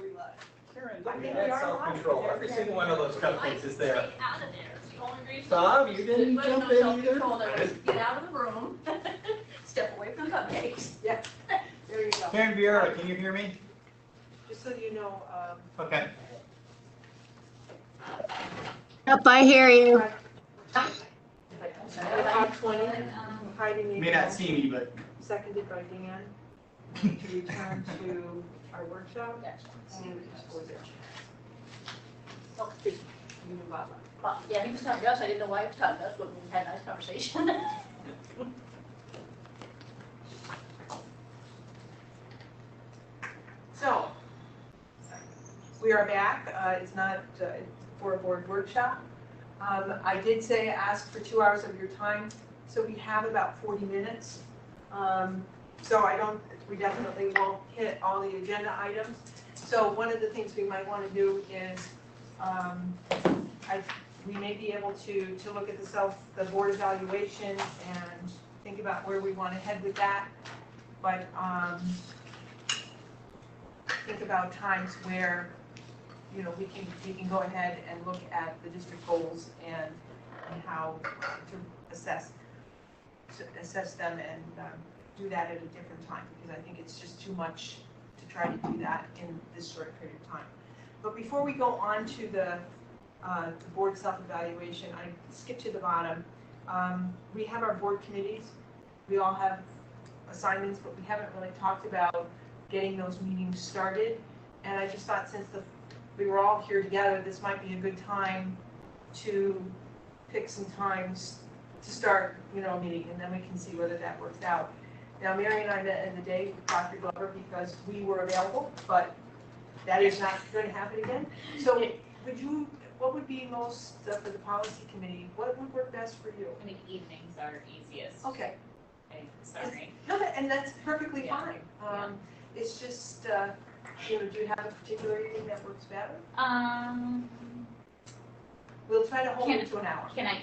[SPEAKER 3] we live? Karen,
[SPEAKER 5] I mean, we
[SPEAKER 1] That's
[SPEAKER 5] are
[SPEAKER 1] self-control. Every single one of those cupcakes is there.
[SPEAKER 8] Stay out of there. It's the only reason.
[SPEAKER 1] Tom, you didn't
[SPEAKER 8] There was
[SPEAKER 1] jump
[SPEAKER 8] no
[SPEAKER 1] in
[SPEAKER 8] self-control.
[SPEAKER 1] either?
[SPEAKER 8] There was get out of the room, step away from cupcakes.
[SPEAKER 5] Yeah, there you go.
[SPEAKER 1] Karen Vieira, can you hear me?
[SPEAKER 5] Just so you know,
[SPEAKER 1] Okay.
[SPEAKER 7] Yep, I hear you.
[SPEAKER 5] Top 20, Heidi
[SPEAKER 1] You
[SPEAKER 5] made
[SPEAKER 1] may
[SPEAKER 5] a
[SPEAKER 1] not
[SPEAKER 5] motion,
[SPEAKER 1] see me, but
[SPEAKER 5] seconded by Dan, to return to our workshop. And was it?
[SPEAKER 8] Oh,
[SPEAKER 5] You and Bob.
[SPEAKER 8] yeah, he was talking to us. I didn't know why he was talking to us, but we had a nice conversation.
[SPEAKER 5] So, we are back. It's not for a board workshop. I did say ask for 2 hours of your time, so we have about 40 minutes. So we definitely won't hit all the agenda items. So one of the things we might want to do is, we may be able to look at the board evaluation and think about where we want to head with that. But think about times where, we can go ahead and look at the district goals and how to assess them and do that at a different time, because I think it's just too much to try to do that in this short period of time. But before we go on to the board self-evaluation, I skipped to the bottom. We have our board committees. We all have assignments, but we haven't really talked about getting those meetings started. And I just thought since we were all here together, this might be a good time to pick some times to start, a meeting, and then we can see whether that works out. Now, Mary and I met in the day with Dr. Glover because we were available, but that is not going to happen again. So what would be most, for the policy committee, what would work best for you?
[SPEAKER 6] I think evenings are easiest.
[SPEAKER 5] Okay.
[SPEAKER 6] Sorry.
[SPEAKER 5] No, and that's perfectly
[SPEAKER 6] Yeah.
[SPEAKER 5] fine. It's just, do you have a particular evening that works better? We'll try to hold it to an hour.
[SPEAKER 6] Can I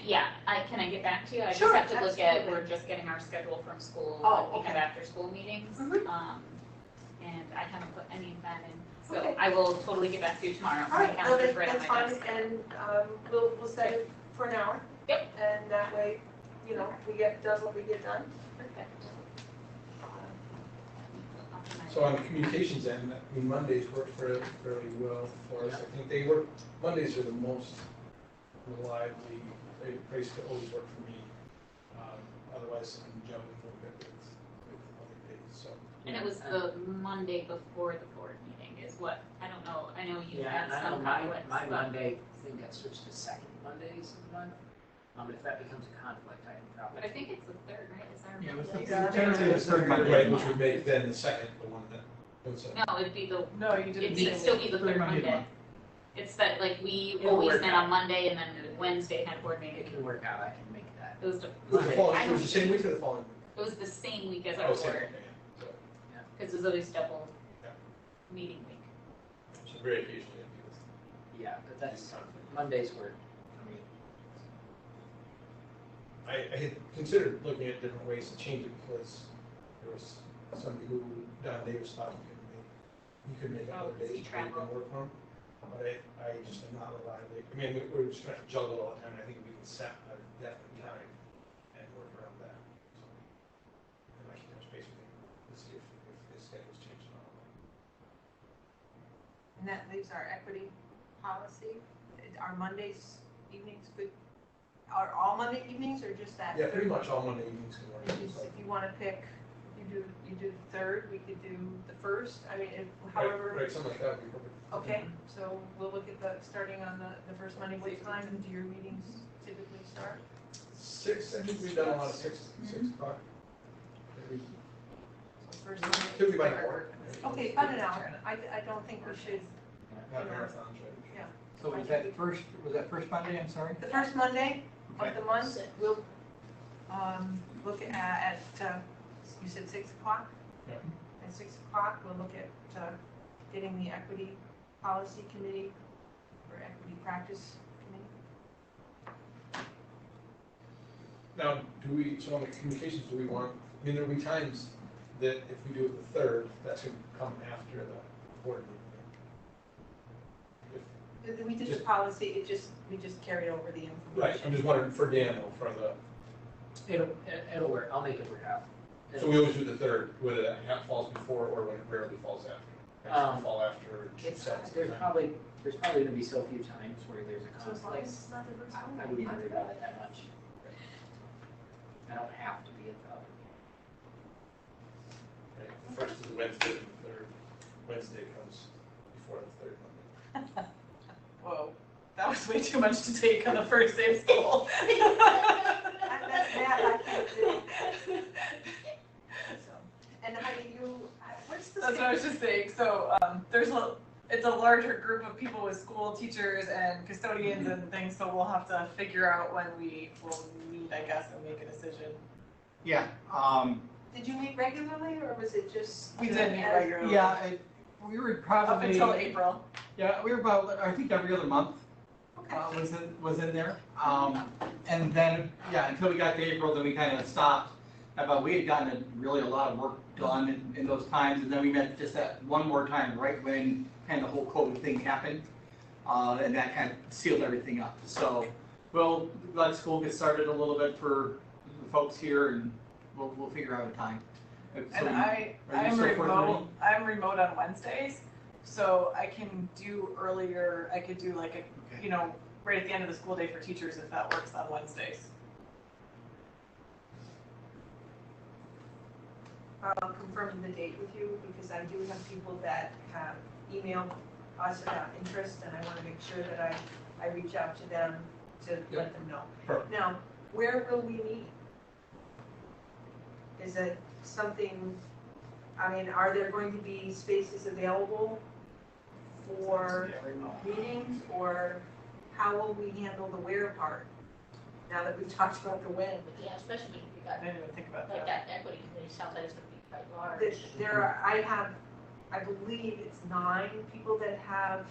[SPEAKER 6] get back to you? I
[SPEAKER 5] Sure,
[SPEAKER 6] just have to look at,
[SPEAKER 5] absolutely.
[SPEAKER 6] we're just getting our schedule from school.
[SPEAKER 5] Oh,
[SPEAKER 6] We have
[SPEAKER 5] okay.
[SPEAKER 6] after school meetings.
[SPEAKER 5] Mhm.
[SPEAKER 6] And I haven't put any of that in. So
[SPEAKER 5] Okay.
[SPEAKER 6] I will totally get back to you tomorrow.
[SPEAKER 5] All
[SPEAKER 6] My
[SPEAKER 5] right, no,
[SPEAKER 6] calendar's right on
[SPEAKER 5] that's
[SPEAKER 6] my
[SPEAKER 5] fine,
[SPEAKER 6] desk.
[SPEAKER 5] and we'll set it for an hour.
[SPEAKER 6] Yep.
[SPEAKER 5] And that way, we get done what we get done.
[SPEAKER 6] Perfect.
[SPEAKER 2] So on the communications end, Mondays work fairly well for us. I think Mondays are the most reliably, place to always work for me. Otherwise, I'm jumping a little bit with other days, so.
[SPEAKER 6] And it was the Monday before the board meeting is what, I don't know, I know you
[SPEAKER 10] Yeah,
[SPEAKER 6] had
[SPEAKER 10] and I know
[SPEAKER 6] some
[SPEAKER 10] my
[SPEAKER 6] conflicts,
[SPEAKER 10] my
[SPEAKER 6] but
[SPEAKER 10] Monday thing got switched to second Mondays of the month. If that becomes a conflict, I can
[SPEAKER 6] but
[SPEAKER 10] probably.
[SPEAKER 6] I think it's the third, right? Is our
[SPEAKER 1] Yeah, it was
[SPEAKER 6] Monday?
[SPEAKER 1] generally the third Monday.
[SPEAKER 2] Right, which would make then the second, the one that goes up.
[SPEAKER 6] No, it'd be
[SPEAKER 3] No, you didn't
[SPEAKER 6] it'd
[SPEAKER 3] say.
[SPEAKER 6] still be the
[SPEAKER 1] Third
[SPEAKER 6] third
[SPEAKER 1] Monday of the
[SPEAKER 6] Monday. It's that, we
[SPEAKER 10] It'll
[SPEAKER 6] always
[SPEAKER 10] work
[SPEAKER 6] met
[SPEAKER 10] out.
[SPEAKER 6] on Monday and then Wednesday had board
[SPEAKER 10] It
[SPEAKER 6] meeting.
[SPEAKER 10] can work out, I can make that.
[SPEAKER 6] It was the,
[SPEAKER 2] It was the following,
[SPEAKER 6] I
[SPEAKER 2] it was the same week or the following week?
[SPEAKER 6] it was the same week as
[SPEAKER 2] Oh,
[SPEAKER 6] our
[SPEAKER 2] same,
[SPEAKER 6] board,
[SPEAKER 2] okay, yeah. So,
[SPEAKER 6] because it was always double
[SPEAKER 2] Yeah.
[SPEAKER 6] meeting week.
[SPEAKER 2] so very occasionally, I think
[SPEAKER 10] Yeah, but that's, Mondays work for me.
[SPEAKER 2] I had considered looking at different ways to change it because there was somebody who, Don Davis, thought you could make other
[SPEAKER 6] does he
[SPEAKER 2] days where you can
[SPEAKER 6] travel?
[SPEAKER 2] work from. But I just am not reliably, we're just trying to juggle all the time. I think we can set a definite time and work around that. So, and I can touch base with him to see if his schedule's changed at all.
[SPEAKER 5] And that leaves our equity policy. Are Mondays evenings good? Are all Monday evenings or just that?
[SPEAKER 2] Yeah, pretty much all Monday evenings can work.
[SPEAKER 5] If you want to pick, you do the third, we could do the first.
[SPEAKER 2] Right,
[SPEAKER 5] However.
[SPEAKER 2] right, something like that would be perfect.
[SPEAKER 5] Okay, so we'll look at starting on the first Monday. What time do your meetings typically start?
[SPEAKER 2] 6, I think we've done a lot of 6 o'clock. Maybe-
[SPEAKER 5] So first Monday.
[SPEAKER 2] Typically by an hour.
[SPEAKER 5] Okay, about an hour. I don't think we should,
[SPEAKER 2] Not marathons, right?
[SPEAKER 1] So was that first Monday, I'm sorry?
[SPEAKER 5] the first Monday
[SPEAKER 1] Okay.
[SPEAKER 5] of the month, we'll look at you said 6 o'clock?
[SPEAKER 2] Yeah.
[SPEAKER 5] At 6 o'clock, we'll look at getting the equity policy committee or equity practice committee.
[SPEAKER 2] Now, so on the communications, there'll be times that if we do it the 3rd, that's gonna come after the board meeting.
[SPEAKER 5] We did the
[SPEAKER 2] Just-
[SPEAKER 5] policy, we just carried over the information.
[SPEAKER 2] Right, I'm just wondering for Daniel, for the,
[SPEAKER 10] It'll work, I'll make it work out.
[SPEAKER 2] so we always do the 3rd, whether that falls before or when it rarely falls after. It should fall after.
[SPEAKER 10] There's probably gonna be so few times where there's a
[SPEAKER 5] So as long
[SPEAKER 10] conflict.
[SPEAKER 5] as it's not the first one.
[SPEAKER 10] I wouldn't worry about it that much. I don't have to be at the
[SPEAKER 2] Right, the first is Wednesday, and the 3rd Wednesday comes before the 3rd Monday.
[SPEAKER 3] Whoa, that was way too much to take on the first day of school.
[SPEAKER 5] That's math I can't do. So, and Heidi, what's the?
[SPEAKER 3] That's what I was just saying, so, it's a larger group of people with school teachers and custodians and things, so we'll have to figure out when we will meet, I guess, and make a decision.
[SPEAKER 1] Yeah,
[SPEAKER 5] Did you meet regularly, or was it just?
[SPEAKER 3] We did meet regularly.
[SPEAKER 1] yeah, we were probably.
[SPEAKER 3] Up until April.
[SPEAKER 1] Yeah, we were about, I think every other month.
[SPEAKER 5] Okay.
[SPEAKER 1] Was in there. And then, yeah, until we got to April, then we kind of stopped. But we had gotten really a lot of work done in those times, and then we met just that one more time, right when kind of the whole COVID thing happened. And that kind of sealed everything up. So we'll let school get started a little bit for the folks here, and we'll figure out a time. So
[SPEAKER 3] And
[SPEAKER 1] are you
[SPEAKER 3] I'm
[SPEAKER 1] still
[SPEAKER 3] remote, I'm remote on Wednesdays, so I can do earlier, I could do like a, you know, right at the end of the school day for teachers if that works on Wednesdays.
[SPEAKER 5] I'll confirm the date with you, because I do have people that have emailed us about interest, and I want to make sure that I reach out to them to let them know.
[SPEAKER 2] Perfect.
[SPEAKER 5] Now, where will we meet? Is it something, I mean, are there going to be spaces available for meetings, or how will we handle the where part? Now that we've talked about the when.
[SPEAKER 8] Yeah, especially if you
[SPEAKER 3] I
[SPEAKER 8] got,
[SPEAKER 3] didn't even think about
[SPEAKER 8] like
[SPEAKER 3] that.
[SPEAKER 8] that equity committee, sounds like it's gonna be quite large.
[SPEAKER 5] There are, I believe it's 9 people that have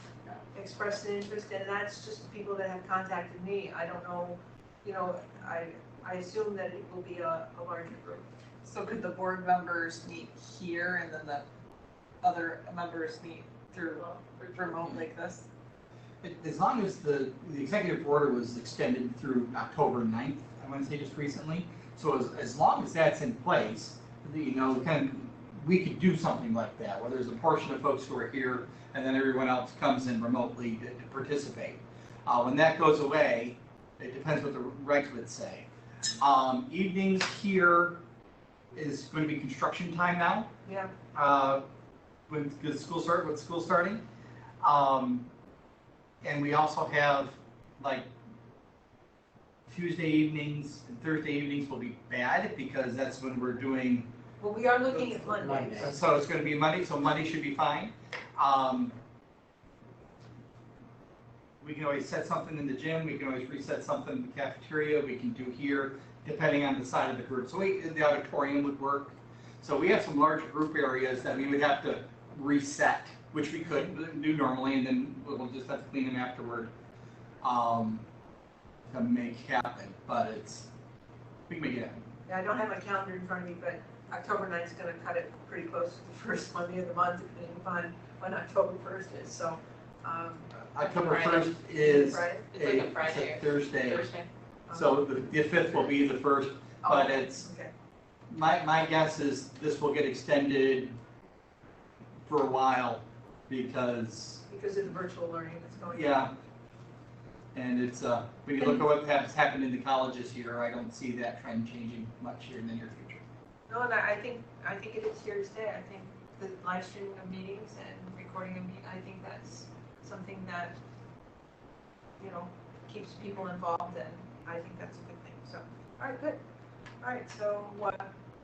[SPEAKER 5] expressed an interest, and that's just people that have contacted me. I don't know, you know, I assume that it will be a larger group.
[SPEAKER 3] So could the board members meet here and then the other members meet through remote like this?
[SPEAKER 1] As long as the executive order was extended through October 9th, I want to say just recently. So as long as that's in place, you know, we could do something like that, where there's a portion of folks who are here and then everyone else comes in remotely to participate. When that goes away, it depends what the regs would say. Evenings here is going to be construction time now.
[SPEAKER 5] Yeah.
[SPEAKER 1] When school starting. And we also have, like, Tuesday evenings and Thursday evenings will be bad, because that's when we're doing,
[SPEAKER 5] Well, we are looking at Mondays.
[SPEAKER 1] so it's gonna be Monday, so Monday should be fine. We can always set something in the gym, we can always reset something in the cafeteria, we can do here, depending on the side of the group. So the auditorium would work. So we have some large group areas that we would have to reset, which we could do normally, and then we'll just have to clean them afterward, to make happen, but we can make it happen.
[SPEAKER 5] Yeah, I don't have my calendar in front of me, but October 9th is gonna cut it pretty close to the first Monday of the month, depending upon when October 1st is, so,
[SPEAKER 1] October
[SPEAKER 3] Friday.
[SPEAKER 1] 1st is
[SPEAKER 5] Friday?
[SPEAKER 3] It's like a
[SPEAKER 1] it's
[SPEAKER 3] Friday or
[SPEAKER 1] Thursday,
[SPEAKER 3] Thursday.
[SPEAKER 1] so the 5th will be the first, but it's,
[SPEAKER 5] Okay,
[SPEAKER 1] my guess is this will get extended for a while, because,
[SPEAKER 5] because of the virtual learning that's going on.
[SPEAKER 1] yeah. And it's, when you look at what has happened in the colleges here, I don't see that trend changing much here in the near future.
[SPEAKER 5] No, and I think it is here to stay. I think the live streaming of meetings and recording of meetings, I think that's something that, you know, keeps people involved, and I think that's a good thing, so, all right, good. All right, so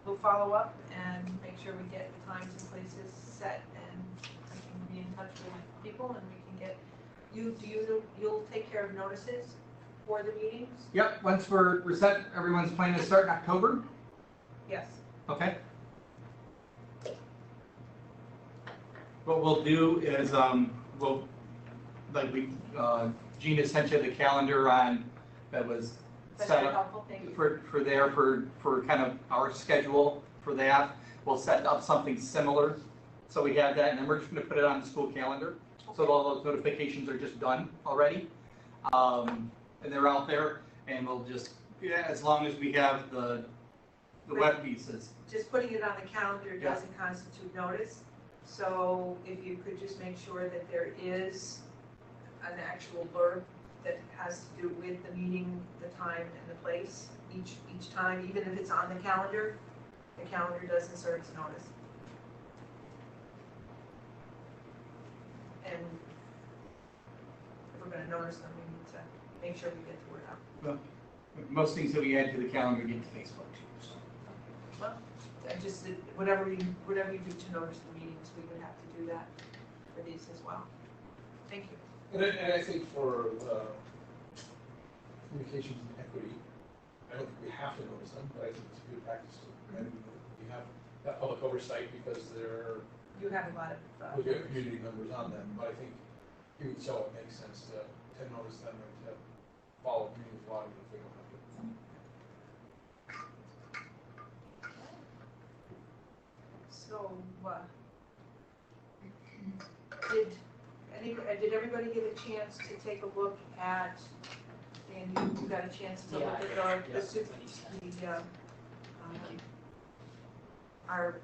[SPEAKER 5] we'll follow up and make sure we get the times and places set, and I can be in touch with people, and we can get, you'll take care of notices for the meetings?
[SPEAKER 1] Yep, once we're set, everyone's planning to start in October,
[SPEAKER 5] Yes.
[SPEAKER 1] okay? What we'll do is, Gina sent you the calendar that was
[SPEAKER 5] That's
[SPEAKER 1] set
[SPEAKER 5] very
[SPEAKER 1] up
[SPEAKER 5] helpful, thank you.
[SPEAKER 1] for kind of our schedule for that. we'll set up something similar. So we have that, and then we're just gonna put it on the school calendar. So all those notifications are just done already. And they're out there, and we'll just, yeah, as long as we have the web pieces.
[SPEAKER 5] Just putting it on the calendar doesn't constitute notice. So if you could just make sure that there is an actual blurb that has to do with the meeting, the time and the place, each time, even if it's on the calendar doesn't serve as notice. And if we're gonna notice them, we need to make sure we get the word out.
[SPEAKER 1] Well, most things that we add to the calendar get to Facebook too, so.
[SPEAKER 5] Well, I just, whatever you do to notice the meetings, we would have to do that for these as well. Thank you.
[SPEAKER 2] And I think for communications and equity, I don't think we have to notice them, but I think it's a good practice to, and we have that public oversight because
[SPEAKER 5] You have a lot of,
[SPEAKER 2] we get community members on them, but I think even so, it makes sense to notice them and to follow community law if we don't have to.
[SPEAKER 5] so, did everybody get a chance to take a look at, and you got a chance to look at our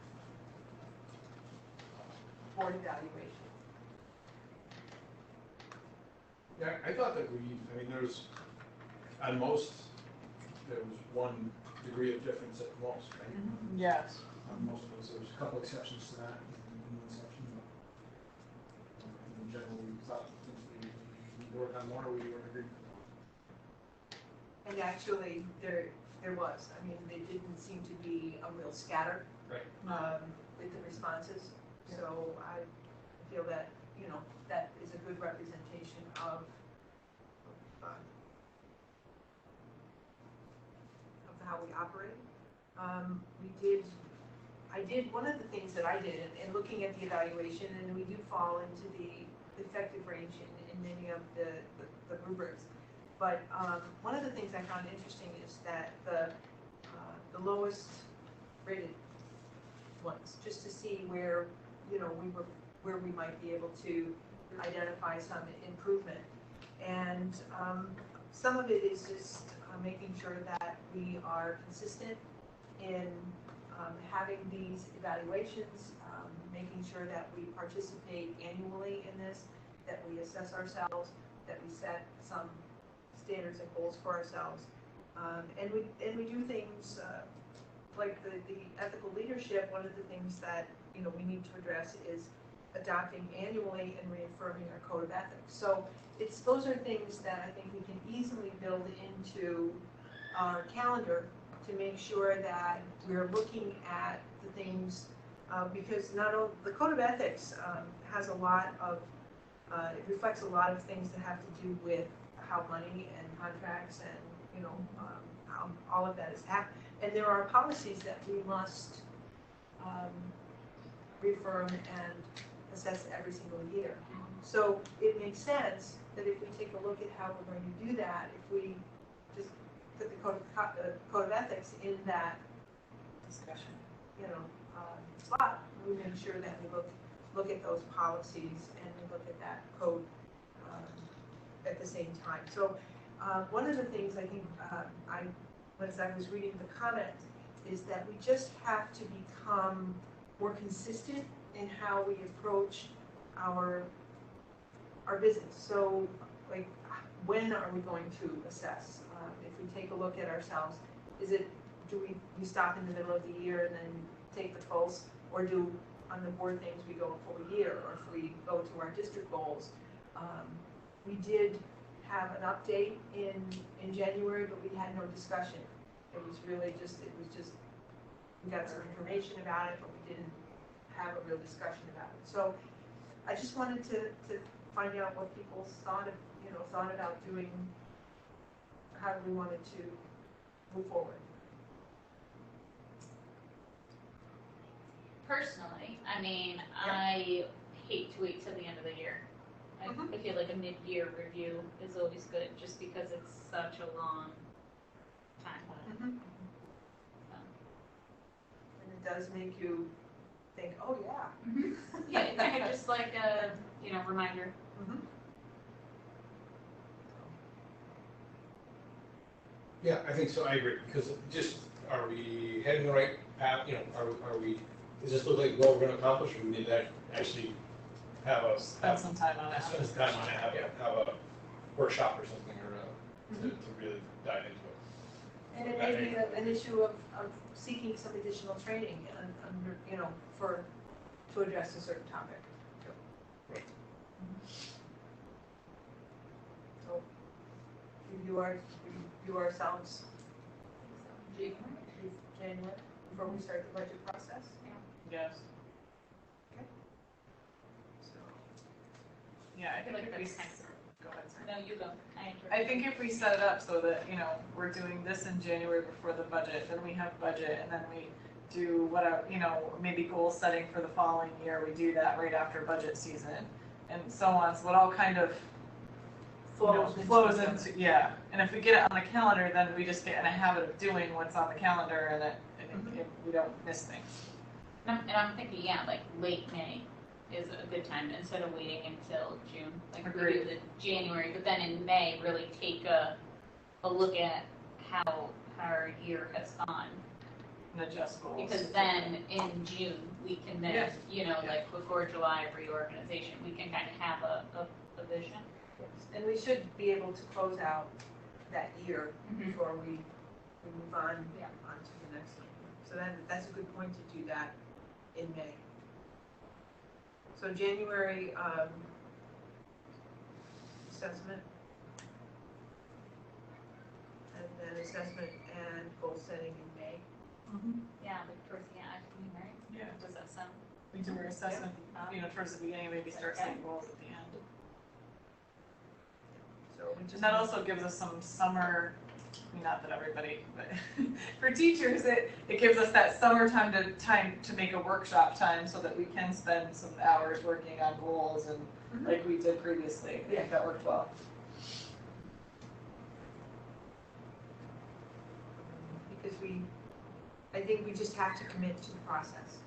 [SPEAKER 5] board evaluation?
[SPEAKER 2] Yeah, I thought that on most, there was 1 degree of difference at most, right?
[SPEAKER 3] Yes.
[SPEAKER 2] On most of those, there was a couple exceptions to that, and one exception, but in general, we thought we worked on more, we were agreed.
[SPEAKER 5] And actually, there was, I mean, they didn't seem to be a real scatter.
[SPEAKER 2] Right.
[SPEAKER 5] With the responses, so I feel that, that is a good representation of how we operate. One of the things that I did, in looking at the evaluation, and we do fall into the effective range in many of the rubrics, but one of the things I found interesting is that the lowest rated ones, just to see where, where we might be able to identify some improvement. And some of it is just making sure that we are consistent in having these evaluations, making sure that we participate annually in this, that we assess ourselves, that we set some standards and goals for ourselves. And we do things like the ethical leadership. One of the things that we need to address is adopting annually and reaffirming our code of ethics. So those are things that I think we can easily build into our calendar to make sure that we're looking at the things, because not only the code of ethics has a lot of, it reflects a lot of things that have to do with how money and contracts and how all of that is happening. And there are policies that we must reaffirm and assess every single year. So it makes sense that if we take a look at how we're going to do that, if we just put the code of ethics in that discussion, slot, we make sure that we look at those policies and we look at that code at the same time. So one of the things I think as I was reading the comment is that we just have to become more consistent in how we approach our business. So, like, when are we going to assess? If we take a look at ourselves, do we stop in the middle of the year and then take the pulse, or do on the board things we go a full year, or if we go to our district goals? We did have an update in January, but we had no discussion. It was just we got some information about it, but we didn't have a real discussion about it. So I just wanted to find out what people thought about doing, how we wanted to move forward.
[SPEAKER 6] Personally, I hate to wait till the end of the year. I feel like a mid-year review is always good, just because it's such a long time.
[SPEAKER 5] And it does make you think, oh, yeah.
[SPEAKER 6] Yeah, it's kind of just like a, reminder.
[SPEAKER 2] Yeah, I think so, I agree, because just, are we heading the right path, are we, does this look like what we're gonna accomplish, or we need to actually have a,
[SPEAKER 3] Spend some time on it.
[SPEAKER 2] spend some time on it, have a workshop or something, or to really dive into it.
[SPEAKER 5] And it may be an issue of seeking some additional training under, to address a certain topic.
[SPEAKER 2] Right.
[SPEAKER 5] So, review ourselves January, before we start the budget process.
[SPEAKER 3] Yes.
[SPEAKER 5] So,
[SPEAKER 3] Yeah, I
[SPEAKER 6] I feel
[SPEAKER 3] think
[SPEAKER 6] like
[SPEAKER 3] if we,
[SPEAKER 6] that's kind
[SPEAKER 3] go ahead, sorry.
[SPEAKER 6] No, you go.
[SPEAKER 3] I think if we set it up so that, we're doing this in January before the budget, then we have budget, and then we do whatever, maybe goal setting for the following year, we do that right after budget season, and so on, so it all kind of flows into, yeah, and if we get it on the calendar, then we just get in a habit of doing what's on the calendar, and we don't miss things.
[SPEAKER 6] And I'm thinking, yeah, like late May is a good time instead of waiting until June. Like we do
[SPEAKER 3] Agreed.
[SPEAKER 6] the January, but then in May, really take a look at how our year has gone.
[SPEAKER 3] And adjust goals.
[SPEAKER 6] Because then in June, we can then,
[SPEAKER 3] Yeah.
[SPEAKER 6] like before July reorganization, we can kind of have a vision.
[SPEAKER 5] and we should be able to close out that year
[SPEAKER 6] Mhm.
[SPEAKER 5] before we move on,
[SPEAKER 6] Yeah.
[SPEAKER 5] on to the next one. So that's a good point to do that in May. So January, assessment. And then assessment and goal setting in May.
[SPEAKER 6] Yeah, like towards the end, right?
[SPEAKER 3] Yeah.
[SPEAKER 6] Does that sound?
[SPEAKER 3] We do our assessment, towards the beginning, maybe start setting goals at the end.
[SPEAKER 5] So we just.
[SPEAKER 3] And that also gives us some summer, not that everybody, but for teachers, it gives us that summer time to make a workshop time so that we can spend some hours working on goals and like we did previously. I think that worked well.
[SPEAKER 5] Because I think we just have to commit to the process.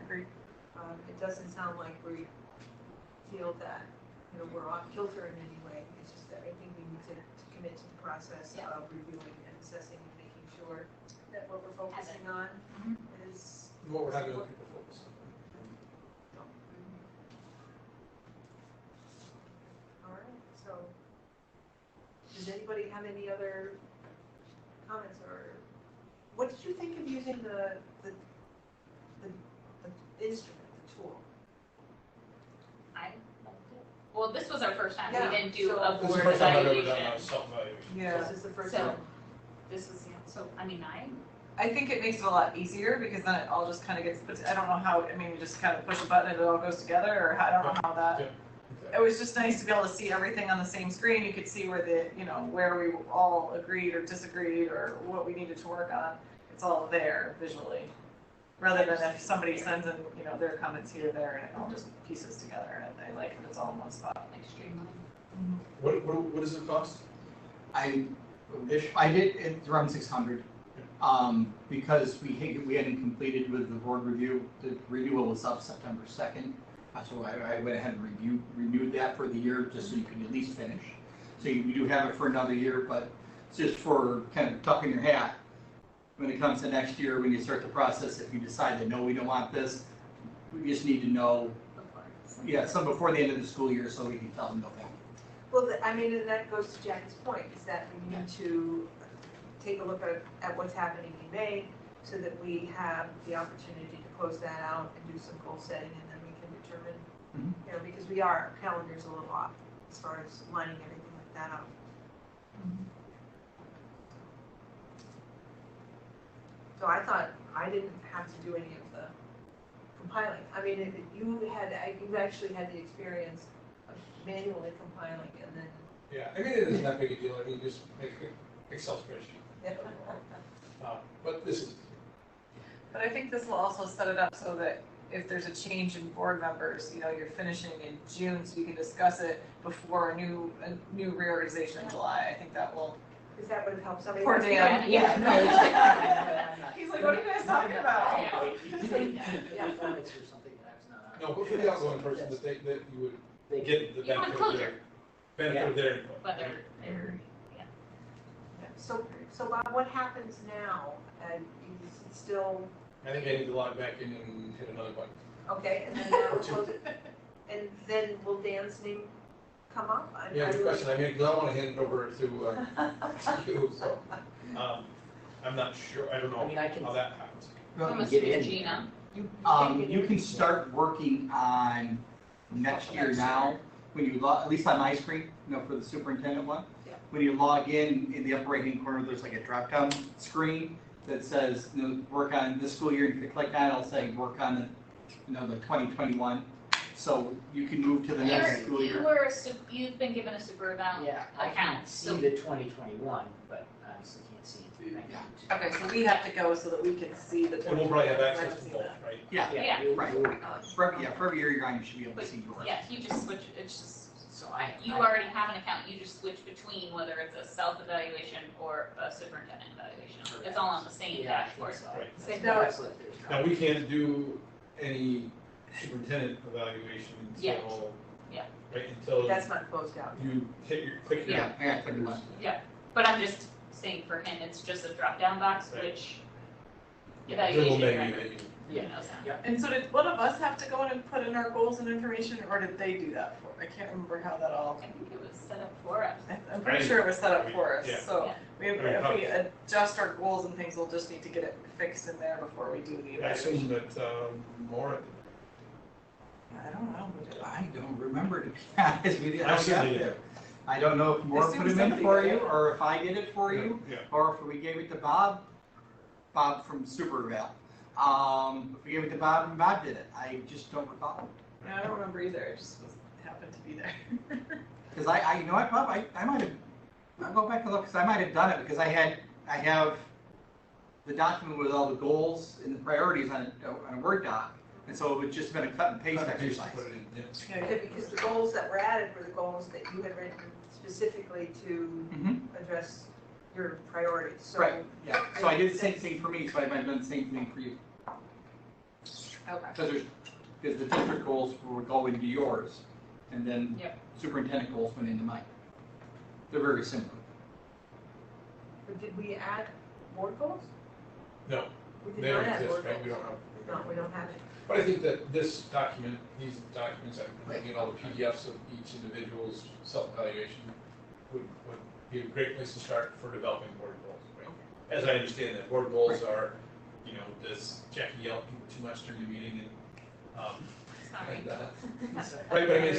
[SPEAKER 3] Agreed.
[SPEAKER 5] It doesn't sound like we feel that, we're off kilter in any way. It's just that I think we need to commit to the process
[SPEAKER 6] Yeah.
[SPEAKER 5] of reviewing and assessing and making sure that what we're focusing on is.
[SPEAKER 2] What we're having other people focus
[SPEAKER 5] All right, so does anybody have any other comments or what did you think of using the instrument, the tool?
[SPEAKER 6] I liked it. Well, this was our first time.
[SPEAKER 5] Yeah,
[SPEAKER 6] We didn't do
[SPEAKER 5] so-
[SPEAKER 6] a
[SPEAKER 2] on. This is
[SPEAKER 6] board
[SPEAKER 2] the first time I've ever
[SPEAKER 6] evaluation.
[SPEAKER 2] done a self-evaluation.
[SPEAKER 3] Yeah.
[SPEAKER 5] This is the first
[SPEAKER 6] So-
[SPEAKER 5] time.
[SPEAKER 6] This was, so, I mean,
[SPEAKER 3] I think it makes it a lot easier because then it all just kind of gets, I don't know how, you just kind of push a button and it all goes together, or I don't know how that.
[SPEAKER 2] Yeah.
[SPEAKER 3] It was just nice to be able to see everything on the same screen. You could see where where we all agreed or disagreed or what we needed to work on. It's all there visually. Rather than if somebody sends in, their comments here, there, and it all just pieces together and they like it, it's all in one spot.
[SPEAKER 6] extremely.
[SPEAKER 2] What does it cost?
[SPEAKER 1] I
[SPEAKER 2] Ish?
[SPEAKER 1] did, it's around 600. Because we hadn't completed with the board review, the renewal was up September 2nd. So I went ahead and renewed that for the year, just so you can at least finish. So you do have it for another year, but it's just for kind of tucking your hat. When it comes to next year, when you start the process, if you decide that, no, we don't want this, we just need to know, so before the end of the school year, so we can tell them no thank you.
[SPEAKER 5] Well, and that goes to Jackie's point, is that we need to take a look at what's happening in May, so that we have the opportunity to close that out and do some goal setting, and then we can determine, because our calendar's a little off as far as lining everything like that up. So I thought I didn't have to do any of the compiling. You've actually had the experience of manually compiling and then.
[SPEAKER 2] Yeah, it isn't that big a deal, just make an Excel spreadsheet. But this is,
[SPEAKER 3] But I think this will also set it up so that if there's a change in board members, you're finishing in June, so you can discuss it before a new reorganization in July. I think that will
[SPEAKER 5] Because that would have helped somebody.
[SPEAKER 3] Poor Dan.
[SPEAKER 10] Yeah, no, it's
[SPEAKER 3] He's like, what are you guys talking about?
[SPEAKER 10] Yeah, phonics or something that's not.
[SPEAKER 2] No, but for the outgoing person, that you would get the
[SPEAKER 6] You want
[SPEAKER 2] benefit of
[SPEAKER 6] closure.
[SPEAKER 2] their input.
[SPEAKER 6] Whether they're,
[SPEAKER 5] So Bob, what happens now? Is it still,
[SPEAKER 2] I think I need to log back in and hit another button.
[SPEAKER 5] okay, and then that will close it? And then will Dan's name come up?
[SPEAKER 2] Yeah, good question. I mean, 'cause I want to hand it over to you, so, I'm not sure, I don't
[SPEAKER 10] I mean, I
[SPEAKER 2] know
[SPEAKER 10] can,
[SPEAKER 2] how that happens.
[SPEAKER 6] I'm
[SPEAKER 10] Get in.
[SPEAKER 6] assuming Gina.
[SPEAKER 1] You can start working on next year now, when you log, at least on my screen, for the superintendent one.
[SPEAKER 5] Yeah.
[SPEAKER 1] When you log in the upper right-hand corner, there's like a drop-down screen that says, work on this school year, and if you click on it, it'll say, work on the 2021. So you can move to the next school year.
[SPEAKER 6] You've been given a super amount
[SPEAKER 10] yeah, I can
[SPEAKER 6] account,
[SPEAKER 10] see
[SPEAKER 6] so
[SPEAKER 10] the 2021, but obviously can't see it.
[SPEAKER 3] Okay, so we have to go so that we can see the.
[SPEAKER 2] And we'll probably have
[SPEAKER 3] I
[SPEAKER 2] access
[SPEAKER 3] haven't
[SPEAKER 2] to
[SPEAKER 3] seen
[SPEAKER 2] both,
[SPEAKER 3] that.
[SPEAKER 2] right?
[SPEAKER 1] Yeah,
[SPEAKER 6] Yeah.
[SPEAKER 1] right. For every year you're on, you should be able to
[SPEAKER 6] But,
[SPEAKER 1] see yours.
[SPEAKER 6] yeah, you just switch, it's just,
[SPEAKER 10] So
[SPEAKER 6] you already have an account, you just switch between whether it's a self-evaluation or a superintendent evaluation. It's all on the same
[SPEAKER 10] Yeah, I think
[SPEAKER 6] dashboard.
[SPEAKER 10] so.
[SPEAKER 2] Right.
[SPEAKER 3] Same
[SPEAKER 10] Now,
[SPEAKER 3] dashboard.
[SPEAKER 2] Now, we can't do any superintendent evaluation
[SPEAKER 6] Yeah.
[SPEAKER 2] until.
[SPEAKER 6] Yeah.
[SPEAKER 2] Right, until
[SPEAKER 5] That's not closed out.
[SPEAKER 2] you click your.
[SPEAKER 1] Yeah, I got to click one.
[SPEAKER 6] But I'm just saying for him, it's just a drop-down box,
[SPEAKER 2] Right.
[SPEAKER 6] which
[SPEAKER 2] Yeah, little
[SPEAKER 6] evaluation
[SPEAKER 2] menu
[SPEAKER 6] record.
[SPEAKER 2] that you.
[SPEAKER 6] You know, so.
[SPEAKER 3] And so did one of us have to go in and put in our goals and information, or did they do that for? I can't remember how that all.
[SPEAKER 6] I think it was set up for us.
[SPEAKER 3] I'm pretty sure it was set up for us,
[SPEAKER 2] Yeah.
[SPEAKER 3] so
[SPEAKER 6] Yeah.
[SPEAKER 3] if we adjust our goals and things, we'll just need to get it fixed in there before we do the
[SPEAKER 2] I assume
[SPEAKER 3] evaluation.
[SPEAKER 2] that, Maura.
[SPEAKER 3] I don't know.
[SPEAKER 1] I don't remember, to be honest with you.
[SPEAKER 2] I
[SPEAKER 1] I
[SPEAKER 2] certainly
[SPEAKER 1] got
[SPEAKER 2] did.
[SPEAKER 1] there. I don't know if Moore
[SPEAKER 3] Assume
[SPEAKER 1] put them in
[SPEAKER 3] somebody
[SPEAKER 1] for
[SPEAKER 3] did.
[SPEAKER 1] you, or if I did it for you,
[SPEAKER 2] Yeah.
[SPEAKER 1] or if we gave it to Bob from Superval. If we gave it to Bob and Bob did it, I just don't recall.
[SPEAKER 3] I don't remember either, it just happened to be there.
[SPEAKER 1] Because you know what, Bob, I might have, I'll go back and look, because I might have done it, because I have the document with all the goals and the priorities on a Word doc, and so it would just been a cut and paste exercise.
[SPEAKER 2] Put it in, yes.
[SPEAKER 3] Yeah,
[SPEAKER 5] Because the goals that were added were the goals that you had written specifically to
[SPEAKER 1] Mhm.
[SPEAKER 5] address your priorities, so.
[SPEAKER 1] Right, yeah, so I did the same thing for me, so I might have done the same thing for you.
[SPEAKER 3] Okay.
[SPEAKER 1] Because the district goals would go into yours, and then
[SPEAKER 6] Yep.
[SPEAKER 1] superintendent goals went into mine. They're very similar.
[SPEAKER 5] But did we add board goals?
[SPEAKER 2] No,
[SPEAKER 5] We did
[SPEAKER 2] they don't
[SPEAKER 5] not add
[SPEAKER 2] exist,
[SPEAKER 5] board
[SPEAKER 2] right?
[SPEAKER 5] goals.
[SPEAKER 2] We don't have.
[SPEAKER 5] No, we don't have it.
[SPEAKER 2] But I think that this document, these documents, I'm looking at all the PDFs of each individual's self-evaluation would be a great place to start for developing board goals, right? As I understand that, board goals are, does Jackie yell too much during the meeting
[SPEAKER 6] Sorry.
[SPEAKER 2] right, but I mean,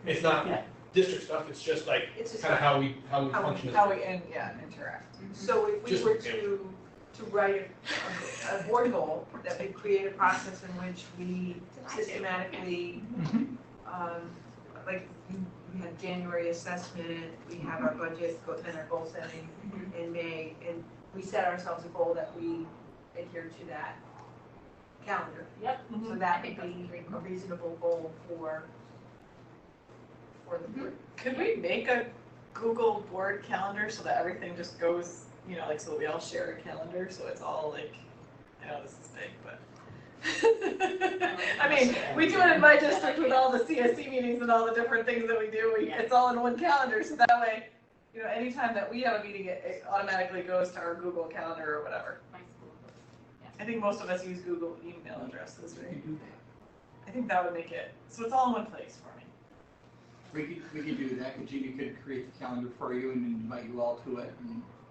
[SPEAKER 2] it's not district stuff, it's just like,
[SPEAKER 5] It's just
[SPEAKER 2] kind of how we function.
[SPEAKER 3] How we, interact.
[SPEAKER 5] So if we
[SPEAKER 2] Just-
[SPEAKER 5] were to write a board goal, that would create a process in which we systematically, like, we have January assessment, we have our budget, then our goal setting in May, and we set ourselves a goal that we adhere to that calendar.
[SPEAKER 6] Yep.
[SPEAKER 5] So that would be a reasonable goal for the board.
[SPEAKER 3] Could we make a Google board calendar so that everything just goes, like, so that we all share a calendar, so it's all like, I know this is big, but. I mean, we do it in my district with all the CSC meetings and all the different things that we do, it's all in one calendar, so that way, anytime that we have a meeting, it automatically goes to our Google calendar or whatever.
[SPEAKER 6] My school.
[SPEAKER 3] I think most of us use Google email addresses, right? I think that would make it, so it's all in one place for me.
[SPEAKER 1] We could do that, Gina could create the calendar for you and invite you all to it.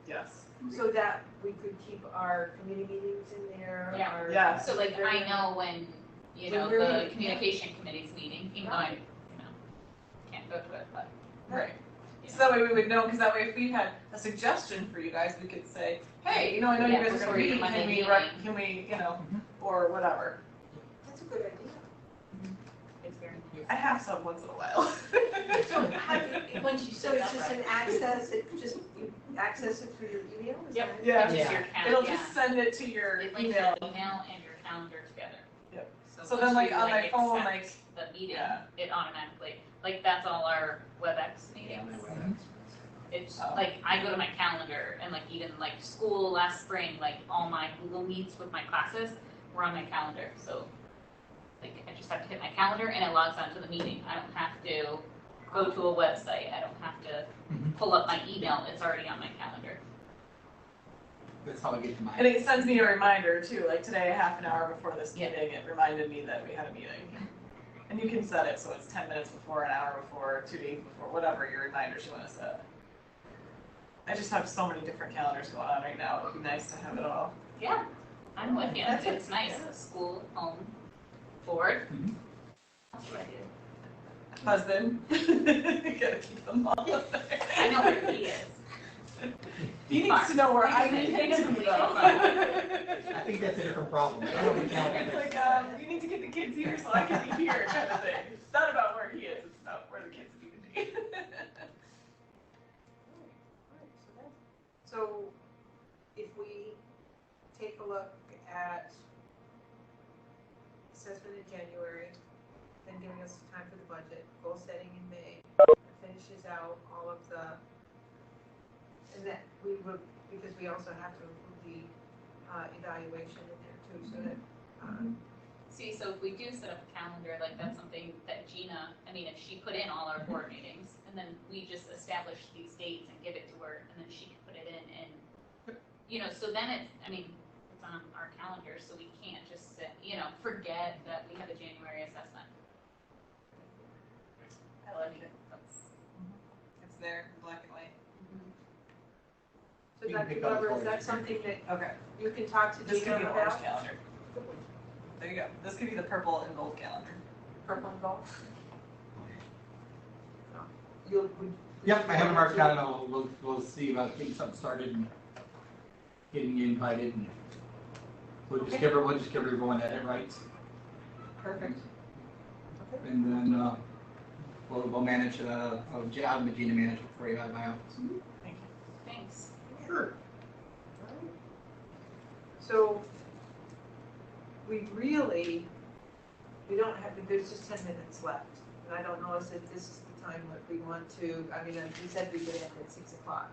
[SPEAKER 3] Yes.
[SPEAKER 5] So that we could keep our committee meetings in there.
[SPEAKER 6] Yeah.
[SPEAKER 5] our-
[SPEAKER 3] Yeah.
[SPEAKER 6] So like, I know when,
[SPEAKER 5] When we're
[SPEAKER 6] the
[SPEAKER 5] meeting,
[SPEAKER 6] communication committee's meeting, even though I, can't go to it, but.
[SPEAKER 3] Right. So that way we would know, because that way if we had a suggestion for you guys, we could say, hey, I know you
[SPEAKER 6] Yeah,
[SPEAKER 3] guys are
[SPEAKER 6] before
[SPEAKER 3] gonna
[SPEAKER 6] your
[SPEAKER 3] meet,
[SPEAKER 6] Monday
[SPEAKER 3] can we,
[SPEAKER 1] Mhm.
[SPEAKER 3] or whatever.
[SPEAKER 5] That's a good idea.
[SPEAKER 6] It's very.
[SPEAKER 3] I have some once in a while.
[SPEAKER 5] So how do you,
[SPEAKER 6] Once you
[SPEAKER 5] so
[SPEAKER 6] set it
[SPEAKER 5] it's
[SPEAKER 6] up
[SPEAKER 5] just
[SPEAKER 6] right.
[SPEAKER 5] an access, you access it through your email? Is
[SPEAKER 6] Yep.
[SPEAKER 5] that it?
[SPEAKER 3] Yeah.
[SPEAKER 6] It's just your
[SPEAKER 3] It'll
[SPEAKER 6] calendar,
[SPEAKER 3] just send it to your
[SPEAKER 6] It links
[SPEAKER 3] email.
[SPEAKER 6] your email and your calendar together.
[SPEAKER 3] Yep. So
[SPEAKER 6] once
[SPEAKER 3] then like
[SPEAKER 6] you,
[SPEAKER 3] on my phone,
[SPEAKER 6] accept
[SPEAKER 3] like,
[SPEAKER 6] the meeting,
[SPEAKER 3] yeah.
[SPEAKER 6] it automatically, like, that's all our WebEx meetings. It's
[SPEAKER 3] Oh.
[SPEAKER 6] like, I go to my calendar and like even like school last spring, like all my Google Meets with my classes were on my calendar, so like I just have to hit my calendar and it logs onto the meeting. I don't have to go to a website, I don't have to pull up my email, it's already on my calendar.
[SPEAKER 1] That's how I get to
[SPEAKER 3] And
[SPEAKER 1] mine.
[SPEAKER 3] it sends me a reminder too, like today, half an hour before this
[SPEAKER 6] Yeah.
[SPEAKER 3] meeting, it reminded me that we had a meeting. And you can set it so it's 10 minutes before, an hour before, 2 days before, whatever your reminders you wanna set. I just have so many different calendars going on right now, it would be nice to have it all.
[SPEAKER 6] Yeah, I'm with you,
[SPEAKER 3] That's
[SPEAKER 6] it's nice,
[SPEAKER 3] yeah.
[SPEAKER 6] school, home, board.
[SPEAKER 1] Mhm.
[SPEAKER 6] That's what I do.
[SPEAKER 3] Husband, gotta keep them all up there.
[SPEAKER 6] I know where he is.
[SPEAKER 3] He needs to know where I need
[SPEAKER 6] He
[SPEAKER 3] him to
[SPEAKER 6] doesn't
[SPEAKER 3] be.
[SPEAKER 6] go.
[SPEAKER 1] I think that's a different problem. I don't think
[SPEAKER 3] It's like, you need to get the kids here so I can be here kind of thing. It's not about where he is, it's about where the kids need to be.
[SPEAKER 5] So if we take a look at assessment in January, then giving us time for the budget, goal setting in May, finishes out all of the, and that we would, because we also have to include the evaluation in there too, so that,
[SPEAKER 6] See, so if we do set up a calendar, like that's something that Gina, I mean, if she put in all our board meetings, and then we just establish these dates and give it to her, and then she can put it in, and, you know, so then it's, I mean, it's on our calendar, so we can't just sit, you know, forget that we have a January assessment.
[SPEAKER 3] I like it.
[SPEAKER 6] That's,
[SPEAKER 3] It's there, in black and white.
[SPEAKER 5] so
[SPEAKER 1] You can
[SPEAKER 5] Dr.
[SPEAKER 1] pick up
[SPEAKER 5] Glover, is
[SPEAKER 1] those
[SPEAKER 5] that
[SPEAKER 1] colors.
[SPEAKER 5] something that
[SPEAKER 3] Okay,
[SPEAKER 5] you can talk to
[SPEAKER 3] this could be
[SPEAKER 5] Gina
[SPEAKER 3] the orange
[SPEAKER 5] about?
[SPEAKER 3] calendar. There you go, this could be the purple and gold calendar.
[SPEAKER 5] Purple and gold? You'll,
[SPEAKER 1] Yep, I haven't marked out, and we'll see about getting something started and getting you invited, and we'll just give everyone edit rights,
[SPEAKER 5] Perfect.
[SPEAKER 1] and then, we'll manage, I'll have Regina manage it for you out of my office.
[SPEAKER 3] Thank you.
[SPEAKER 6] thanks.
[SPEAKER 1] Sure.
[SPEAKER 5] So, we don't have, there's just 10 minutes left. And I don't know if this is the time that we want to, I mean, we said we could end at 6 o'clock.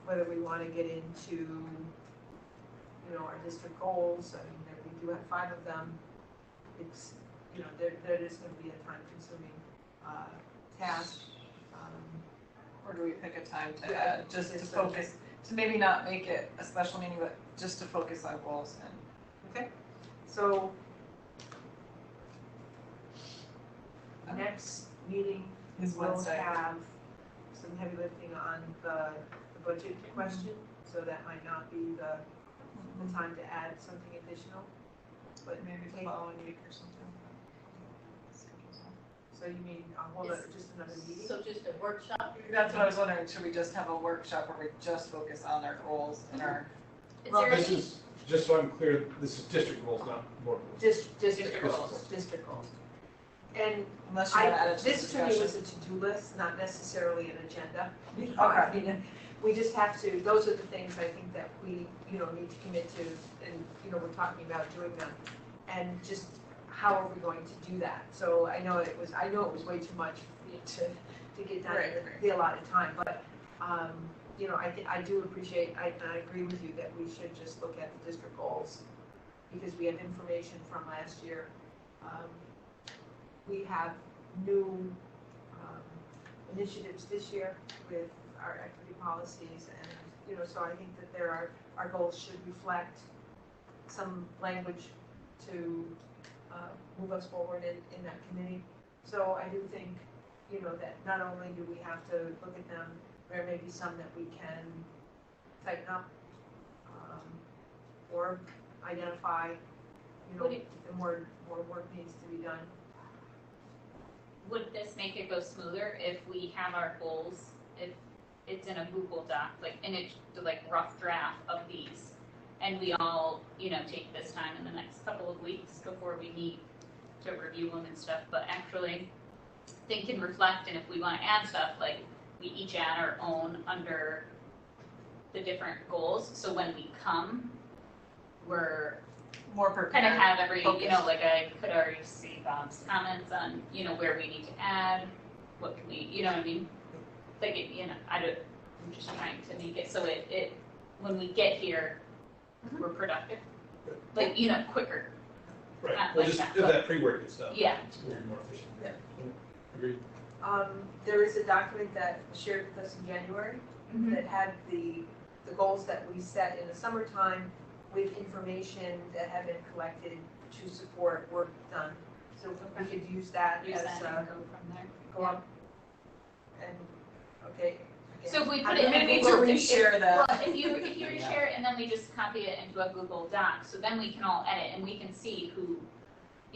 [SPEAKER 5] Whether we want to get into, you know, our district goals, I mean, we do have 5 of them. It's, you know, there is going to be a time consuming task.
[SPEAKER 3] Or do we pick a time to
[SPEAKER 5] Yeah,
[SPEAKER 3] add, just to
[SPEAKER 5] it's
[SPEAKER 3] focus, to maybe not make it a special meeting, but just to focus on goals and.
[SPEAKER 5] Okay, so next meeting, we
[SPEAKER 3] Is
[SPEAKER 5] will
[SPEAKER 3] Wednesday.
[SPEAKER 5] have some heavy lifting on the budget question, so that might not be the time to add something additional. But
[SPEAKER 3] Maybe the
[SPEAKER 5] take-
[SPEAKER 3] following week or something.
[SPEAKER 5] So you mean, hold it, just another meeting?
[SPEAKER 8] So just a workshop?
[SPEAKER 3] That's what I was wondering, should we just have a workshop where we just focus on our goals and our,
[SPEAKER 8] Is
[SPEAKER 5] Well,
[SPEAKER 8] there
[SPEAKER 2] This
[SPEAKER 8] any,
[SPEAKER 2] is, just so I'm clear, this is district goals, not board goals.
[SPEAKER 5] District
[SPEAKER 3] District
[SPEAKER 5] goals,
[SPEAKER 3] goals.
[SPEAKER 5] district goals. And
[SPEAKER 3] unless you want to add
[SPEAKER 5] I,
[SPEAKER 3] it to
[SPEAKER 5] this to me was
[SPEAKER 3] discussion.
[SPEAKER 5] a to-do list, not necessarily an agenda.
[SPEAKER 3] Okay.
[SPEAKER 5] I mean, we just have to, those are the things I think that we, you know, need to commit to, and, you know, we're talking about doing them. And just, how are we going to do that? So I know it was way too much for me to get done
[SPEAKER 3] Right,
[SPEAKER 5] in
[SPEAKER 3] right.
[SPEAKER 5] the allotted time, but, you know, I do appreciate, and I agree with you that we should just look at the district goals, because we have information from last year. We have new initiatives this year with our equity policies, and, you know, so I think that our goals should reflect some language to move us forward in that committee. So I do think, you know, that not only do we have to look at them, there may be some that we can tighten up, or identify, you know,
[SPEAKER 6] Would it-
[SPEAKER 5] if more work needs to be done.
[SPEAKER 6] Would this make it go smoother if we have our goals, if it's in a Google Doc, like, and it's like rough draft of these? And we all, you know, take this time in the next couple of weeks before we meet to review them and stuff, but actually think and reflect, and if we wanna add stuff, like, we each add our own under the different goals, so when we come, we're
[SPEAKER 3] More prepared.
[SPEAKER 6] kind of have every, you know,
[SPEAKER 3] focused.
[SPEAKER 6] like I could already see Bob's comments on, you know, where we need to add, what can we, you know what I mean? like, I'm just trying to make it so it, when we get here, we're productive. Like, quicker.
[SPEAKER 2] Right,
[SPEAKER 6] Not
[SPEAKER 2] well,
[SPEAKER 6] like
[SPEAKER 2] just
[SPEAKER 6] that,
[SPEAKER 2] if
[SPEAKER 6] but-
[SPEAKER 2] that pre-work and stuff.
[SPEAKER 6] Yeah.
[SPEAKER 2] It's a little more efficient.
[SPEAKER 5] Yeah.
[SPEAKER 2] Agreed.
[SPEAKER 5] There is a document that was shared with us in January that had the goals that we set in the summertime with information that had been collected to support work done. So we could use that
[SPEAKER 6] Use
[SPEAKER 5] as,
[SPEAKER 6] that and go from there.
[SPEAKER 5] go up and, okay.
[SPEAKER 6] So if we put
[SPEAKER 5] I'm
[SPEAKER 6] it in
[SPEAKER 5] gonna
[SPEAKER 6] a
[SPEAKER 5] need
[SPEAKER 6] Google,
[SPEAKER 5] to
[SPEAKER 3] reshare that.
[SPEAKER 6] Well, if you reshare it and then we just copy it into a Google Doc, so then we can all edit and we can see who,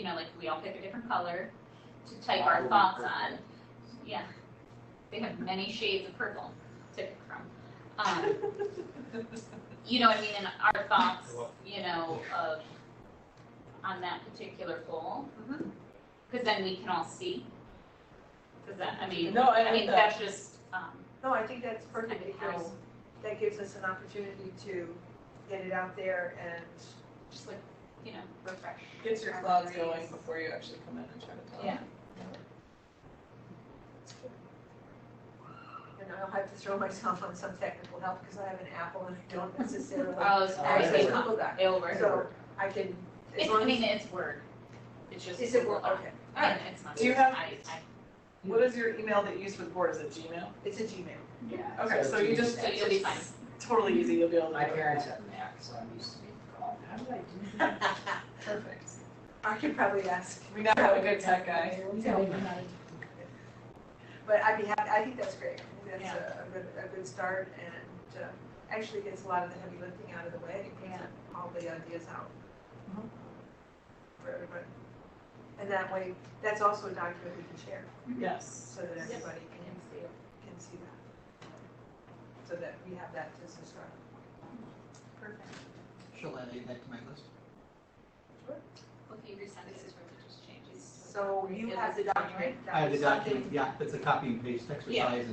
[SPEAKER 6] like we all pick a different color to type our thoughts on. Yeah, they have many shades of purple to pick from. You know what I mean, and our thoughts, of, on that particular goal. Because then we can all see. Because that,
[SPEAKER 3] No, I like that.
[SPEAKER 6] that's just,
[SPEAKER 5] No, I think that's perfect
[SPEAKER 6] Kind of
[SPEAKER 5] because
[SPEAKER 6] how-
[SPEAKER 5] that gives us an opportunity to get it out there and
[SPEAKER 6] just like, refresh.
[SPEAKER 3] Gets your
[SPEAKER 6] our
[SPEAKER 3] thoughts
[SPEAKER 6] memories.
[SPEAKER 3] going before you actually come in and try to talk.
[SPEAKER 6] Yeah.
[SPEAKER 5] And I'll have to throw myself on some technical help because I have an Apple and I don't necessarily
[SPEAKER 6] Oh, it's
[SPEAKER 5] access
[SPEAKER 6] very
[SPEAKER 5] Google Doc.
[SPEAKER 6] It'll work.
[SPEAKER 5] So I can, as
[SPEAKER 6] It's,
[SPEAKER 5] long as,
[SPEAKER 6] it's Word. It's just.
[SPEAKER 5] is it,
[SPEAKER 6] Google Doc.
[SPEAKER 5] okay,
[SPEAKER 6] I mean, it's not.
[SPEAKER 3] Do you have-
[SPEAKER 6] I
[SPEAKER 3] What is your email that you use for the board? Is it Gmail?
[SPEAKER 5] it's a Gmail.
[SPEAKER 10] Yeah.
[SPEAKER 3] Okay, so you just,
[SPEAKER 6] So you'll be fine.
[SPEAKER 3] totally easy, you'll be able to.
[SPEAKER 10] My
[SPEAKER 3] do it.
[SPEAKER 10] parents have Mac, so I'm used to being called, how do I do that?
[SPEAKER 3] Perfect.
[SPEAKER 5] I could probably ask,
[SPEAKER 3] We now have a good tech guy.
[SPEAKER 5] but I'd be happy, I think that's great. I think that's a good start and actually gets a lot of the heavy lifting out of the way. It gets all the ideas out for everybody. And that way, that's also a document we can share
[SPEAKER 3] Yes.
[SPEAKER 5] so that everybody can see that. So that we have that as a start.
[SPEAKER 6] Perfect.
[SPEAKER 9] Shall I add that to my list?
[SPEAKER 6] Well, if you resend it, it's worth it just changes.
[SPEAKER 5] So you have the document. that
[SPEAKER 1] I have the
[SPEAKER 5] was sent
[SPEAKER 1] document,
[SPEAKER 5] in.
[SPEAKER 1] yeah, it's a copy and paste exercise.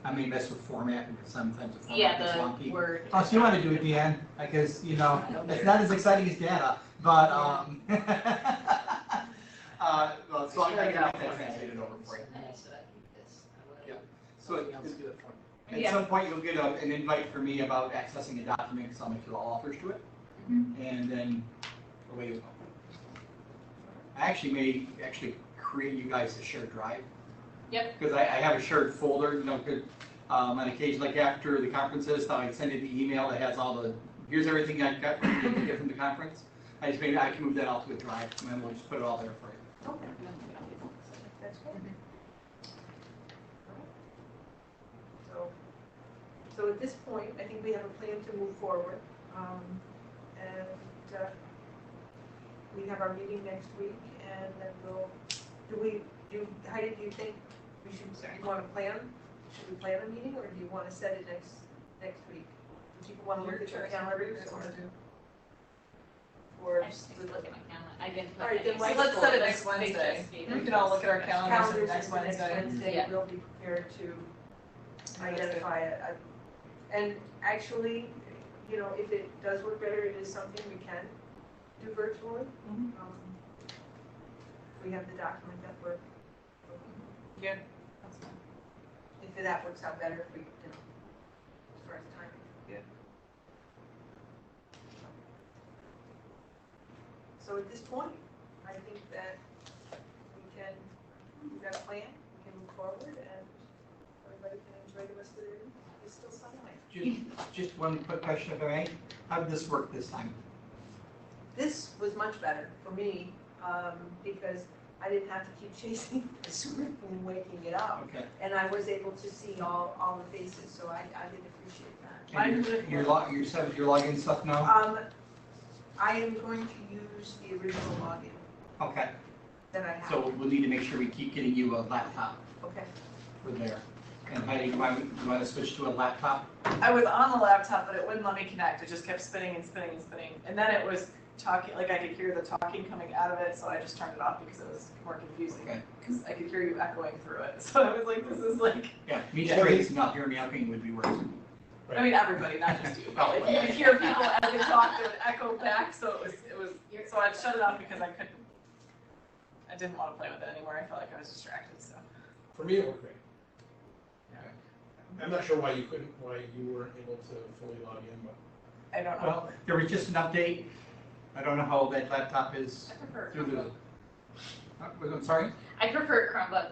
[SPEAKER 1] I may mess with format because sometimes the
[SPEAKER 6] Yeah,
[SPEAKER 1] format is wonky.
[SPEAKER 6] the Word.
[SPEAKER 1] Plus, you want to do it, Deanne, because, it's not as exciting as data, but, well, so I can get that translated over for you.
[SPEAKER 10] Nice that I keep this.
[SPEAKER 1] Yeah. So
[SPEAKER 10] Someone else do it for me.
[SPEAKER 1] At some point, you'll get an invite from me about accessing a document, because I'll make you all authors to it, and then away you go. I may create you guys a shared drive.
[SPEAKER 6] Yep.
[SPEAKER 1] Because I have a shared folder, on occasion, like after the conferences, I send you the email that has all here's everything I got from the conference. I can move that out to a drive, and then we'll just put it all there for you.
[SPEAKER 5] Okay, that's good. So at this point, I think we have a plan to move forward. And we have our meeting next week and then Heidi, do you think you want to plan? Should we plan a meeting or do you want to set it next week? Do people want to look at their calendars or
[SPEAKER 6] I just need to look at my calendar. I didn't.
[SPEAKER 5] All right, then
[SPEAKER 3] So let's set it next Wednesday. We can all look at our calendars
[SPEAKER 5] calendars
[SPEAKER 3] next
[SPEAKER 5] for next
[SPEAKER 3] Wednesday.
[SPEAKER 5] Wednesday?
[SPEAKER 6] Yeah.
[SPEAKER 5] We'll be prepared to identify it. And actually, if it does work better, it is something we can do virtually.
[SPEAKER 3] Mhm.
[SPEAKER 5] We have the document that we're,
[SPEAKER 3] Yeah.
[SPEAKER 5] if that works out better, if we, as far as timing.
[SPEAKER 3] Yeah.
[SPEAKER 5] So at this point, I think that we've got a plan, we can move forward and everybody can enjoy the rest of their week. It's still sunlight.
[SPEAKER 1] Just one quick question, if I may. How did this work this time?
[SPEAKER 5] This was much better for me, because I didn't have to keep chasing the script and waking it up.
[SPEAKER 1] Okay.
[SPEAKER 5] And I was able to see all the faces, so I did appreciate that.
[SPEAKER 1] And you're set with your login stuff now?
[SPEAKER 5] I am going to use the original login
[SPEAKER 1] Okay.
[SPEAKER 5] that I have.
[SPEAKER 1] So we'll need to make sure we keep getting you a laptop
[SPEAKER 5] Okay.
[SPEAKER 1] for there. And Heidi, you want to switch to a laptop?
[SPEAKER 3] I was on the laptop, but it wouldn't let me connect. It just kept spinning and spinning and spinning. And then it was talking, like I could hear the talking coming out of it, so I just turned it off because it was more confusing.
[SPEAKER 1] Okay.
[SPEAKER 3] Because I could hear you echoing through it. So I was like, this is like,
[SPEAKER 1] Yeah, me straight, not hearing me echoing would be worse.
[SPEAKER 3] I mean, everybody, not just you. But like, you could hear people as they talked, they would echo back, so it was, so I shut it off because I didn't want to play with it anymore. I felt like I was distracted, so.
[SPEAKER 2] For me, it worked great. I'm not sure why you weren't able to fully log in, but.
[SPEAKER 3] I don't know.
[SPEAKER 1] Well, there was just an update. I don't know how that laptop is
[SPEAKER 6] I prefer
[SPEAKER 1] through the,
[SPEAKER 6] Chromebook.
[SPEAKER 1] I'm sorry?
[SPEAKER 6] I prefer Chromebook.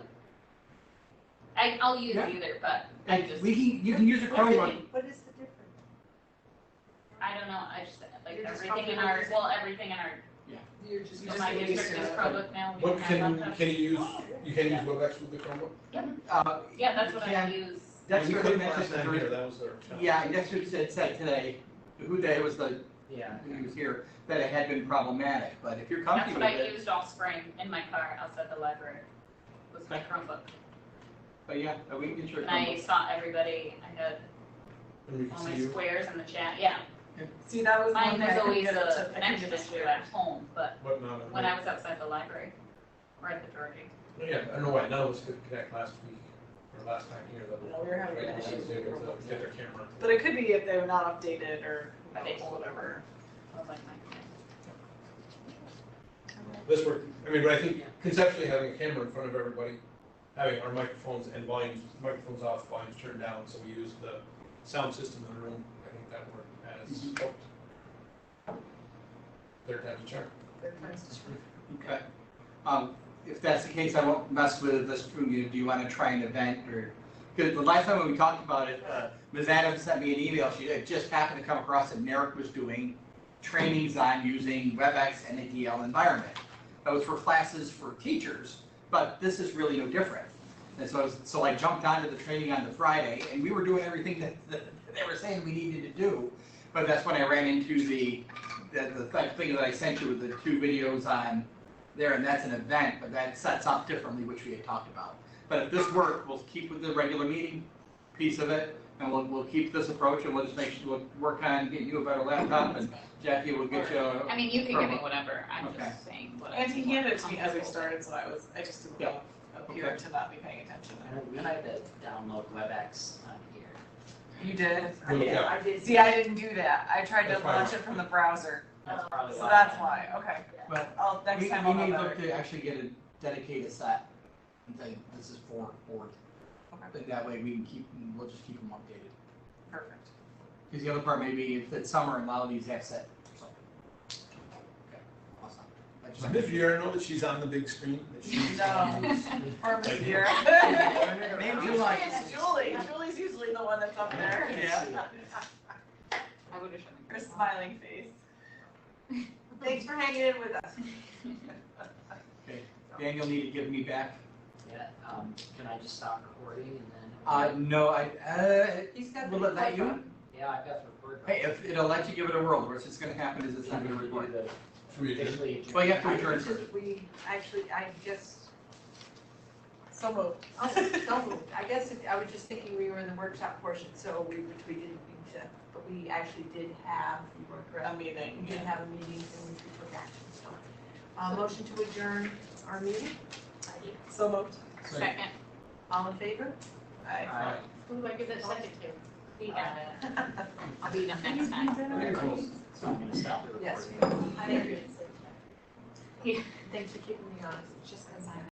[SPEAKER 6] I'll use
[SPEAKER 1] Yeah.
[SPEAKER 6] either, but I
[SPEAKER 1] And
[SPEAKER 6] just,
[SPEAKER 1] you can use a Chromebook.
[SPEAKER 5] What is the difference?
[SPEAKER 6] I don't know, I just, like,
[SPEAKER 5] You're just
[SPEAKER 6] everything in
[SPEAKER 5] comfortable
[SPEAKER 6] our,
[SPEAKER 5] using
[SPEAKER 6] well, everything in our,
[SPEAKER 5] You're just.
[SPEAKER 6] so my district is Chromebook now. we
[SPEAKER 2] What
[SPEAKER 6] don't have
[SPEAKER 2] can
[SPEAKER 6] laptops.
[SPEAKER 2] you use WebEx with the Chromebook?
[SPEAKER 6] Yeah, that's what I
[SPEAKER 1] can-
[SPEAKER 6] use.
[SPEAKER 1] That's
[SPEAKER 2] We
[SPEAKER 1] what
[SPEAKER 2] couldn't
[SPEAKER 1] they
[SPEAKER 2] last
[SPEAKER 1] mentioned.
[SPEAKER 2] time here, that was their.
[SPEAKER 1] Yeah, Dexter said today, who day was the,
[SPEAKER 10] Yeah.
[SPEAKER 1] when he was here, that it had been problematic, but if you're
[SPEAKER 6] That's
[SPEAKER 1] comfortable
[SPEAKER 6] what
[SPEAKER 1] with
[SPEAKER 6] I
[SPEAKER 1] it.
[SPEAKER 6] used all spring in my car outside the library, was my Chromebook.
[SPEAKER 1] But yeah, we can get your
[SPEAKER 6] And I
[SPEAKER 1] Chromebook.
[SPEAKER 6] saw everybody, I had
[SPEAKER 2] And we can
[SPEAKER 6] all my
[SPEAKER 2] see you.
[SPEAKER 6] squares in the chat, yeah.
[SPEAKER 3] See, that was one
[SPEAKER 6] Mine
[SPEAKER 3] thing I
[SPEAKER 6] was
[SPEAKER 3] couldn't
[SPEAKER 6] always
[SPEAKER 3] get it to,
[SPEAKER 6] a
[SPEAKER 3] I couldn't
[SPEAKER 6] connection
[SPEAKER 3] get it
[SPEAKER 6] issue
[SPEAKER 3] to.
[SPEAKER 6] at home, but
[SPEAKER 2] But not.
[SPEAKER 6] when I was outside the library, or at the Doherty.
[SPEAKER 2] Yeah, I don't know why none of us could connect last week, or last time here, that
[SPEAKER 3] No, we were having
[SPEAKER 2] right,
[SPEAKER 3] issues
[SPEAKER 2] they
[SPEAKER 3] with
[SPEAKER 2] were
[SPEAKER 3] the
[SPEAKER 2] able to get their camera.
[SPEAKER 3] But it could be if they were not updated or whatever.
[SPEAKER 6] I was like, my
[SPEAKER 2] This worked, I mean, but I think conceptually having a camera in front of everybody, having our microphones and microphones off, volumes turned down, so we used the sound system in the room, I think that worked as hoped. Third time's a charm.
[SPEAKER 1] Okay. If that's the case, I won't mess with this. Do you want to try an event or? Because the last time when we talked about it, Ms. Adams sent me an email. She had just happened to come across that NERC was doing trainings on using WebEx and a DL environment. That was for classes for teachers, but this is really no different. And so I jumped onto the training on the Friday, and we were doing everything that they were saying we needed to do. But that's when I ran into the thing that I sent you with the 2 videos on there, and that's an event, but that sets up differently, which we had talked about. But if this works, we'll keep with the regular meeting piece of it, and we'll keep this approach, and we'll just make sure we'll work on getting you a better laptop, and Jackie will get you.
[SPEAKER 6] I mean, you can give me whatever, I'm
[SPEAKER 1] Okay.
[SPEAKER 6] just saying what I.
[SPEAKER 3] And he handed it to me as we started, so I just didn't
[SPEAKER 1] Yeah.
[SPEAKER 3] appear
[SPEAKER 1] Okay.
[SPEAKER 3] to not be paying attention.
[SPEAKER 10] I know we had to download WebEx on here.
[SPEAKER 3] You did?
[SPEAKER 2] Yeah.
[SPEAKER 3] I did. See, I didn't do that. I tried to
[SPEAKER 2] That's fine.
[SPEAKER 3] launch it from the browser,
[SPEAKER 10] That's probably
[SPEAKER 3] so
[SPEAKER 10] why.
[SPEAKER 3] that's why, okay.
[SPEAKER 1] But
[SPEAKER 3] Next
[SPEAKER 1] we
[SPEAKER 3] time I'll
[SPEAKER 1] may
[SPEAKER 3] know
[SPEAKER 1] look
[SPEAKER 3] better.
[SPEAKER 1] to actually get a dedicated set and say, this is for board.
[SPEAKER 3] Okay.
[SPEAKER 1] And that way we'll just keep them updated.
[SPEAKER 3] Perfect.
[SPEAKER 1] Because the other part may be if it's summer and a lot of these have set or something. Okay, awesome. I just-
[SPEAKER 2] Did you ever know that she's on the big screen? That she's
[SPEAKER 3] No. Or Miss Vera.
[SPEAKER 1] Name
[SPEAKER 3] Usually
[SPEAKER 1] July.
[SPEAKER 3] it's Julie. Julie's usually the one that's up there.
[SPEAKER 1] Yeah.
[SPEAKER 6] I would have shown
[SPEAKER 3] Her smiling face.
[SPEAKER 5] Thanks for hanging in with us.
[SPEAKER 1] Okay, Daniel need to give me back.
[SPEAKER 10] Yeah, can I just stop recording and then?
[SPEAKER 1] No,
[SPEAKER 5] He's got
[SPEAKER 1] will
[SPEAKER 5] the
[SPEAKER 1] it let you?
[SPEAKER 5] microphone.
[SPEAKER 10] Yeah, I've got the record.
[SPEAKER 1] Hey, if it'll let you give it a whirl, what's just gonna happen is it's not gonna record.
[SPEAKER 10] Officially adjourned.
[SPEAKER 1] Well, you have to
[SPEAKER 5] I
[SPEAKER 1] adjourn
[SPEAKER 5] just-
[SPEAKER 1] first.
[SPEAKER 5] We, actually, I just,
[SPEAKER 3] So moved.
[SPEAKER 5] don't move. I guess, I was just thinking we were in the workshop portion, so which we didn't need to, but we actually did have, you were
[SPEAKER 3] A
[SPEAKER 5] correct.
[SPEAKER 3] meeting.
[SPEAKER 5] We did have a meeting in which we took action, so. Motion to adjourn our meeting,
[SPEAKER 3] So moved.
[SPEAKER 6] Second,
[SPEAKER 5] all in favor?
[SPEAKER 3] Aye.
[SPEAKER 1] Alright.
[SPEAKER 8] Who do I give that second to?
[SPEAKER 6] we got it, I'll beat them next time.
[SPEAKER 10] So I'm gonna stop the recording.
[SPEAKER 5] Yes.
[SPEAKER 8] I didn't.
[SPEAKER 5] Thanks for keeping me honest.
[SPEAKER 6] Just because I'm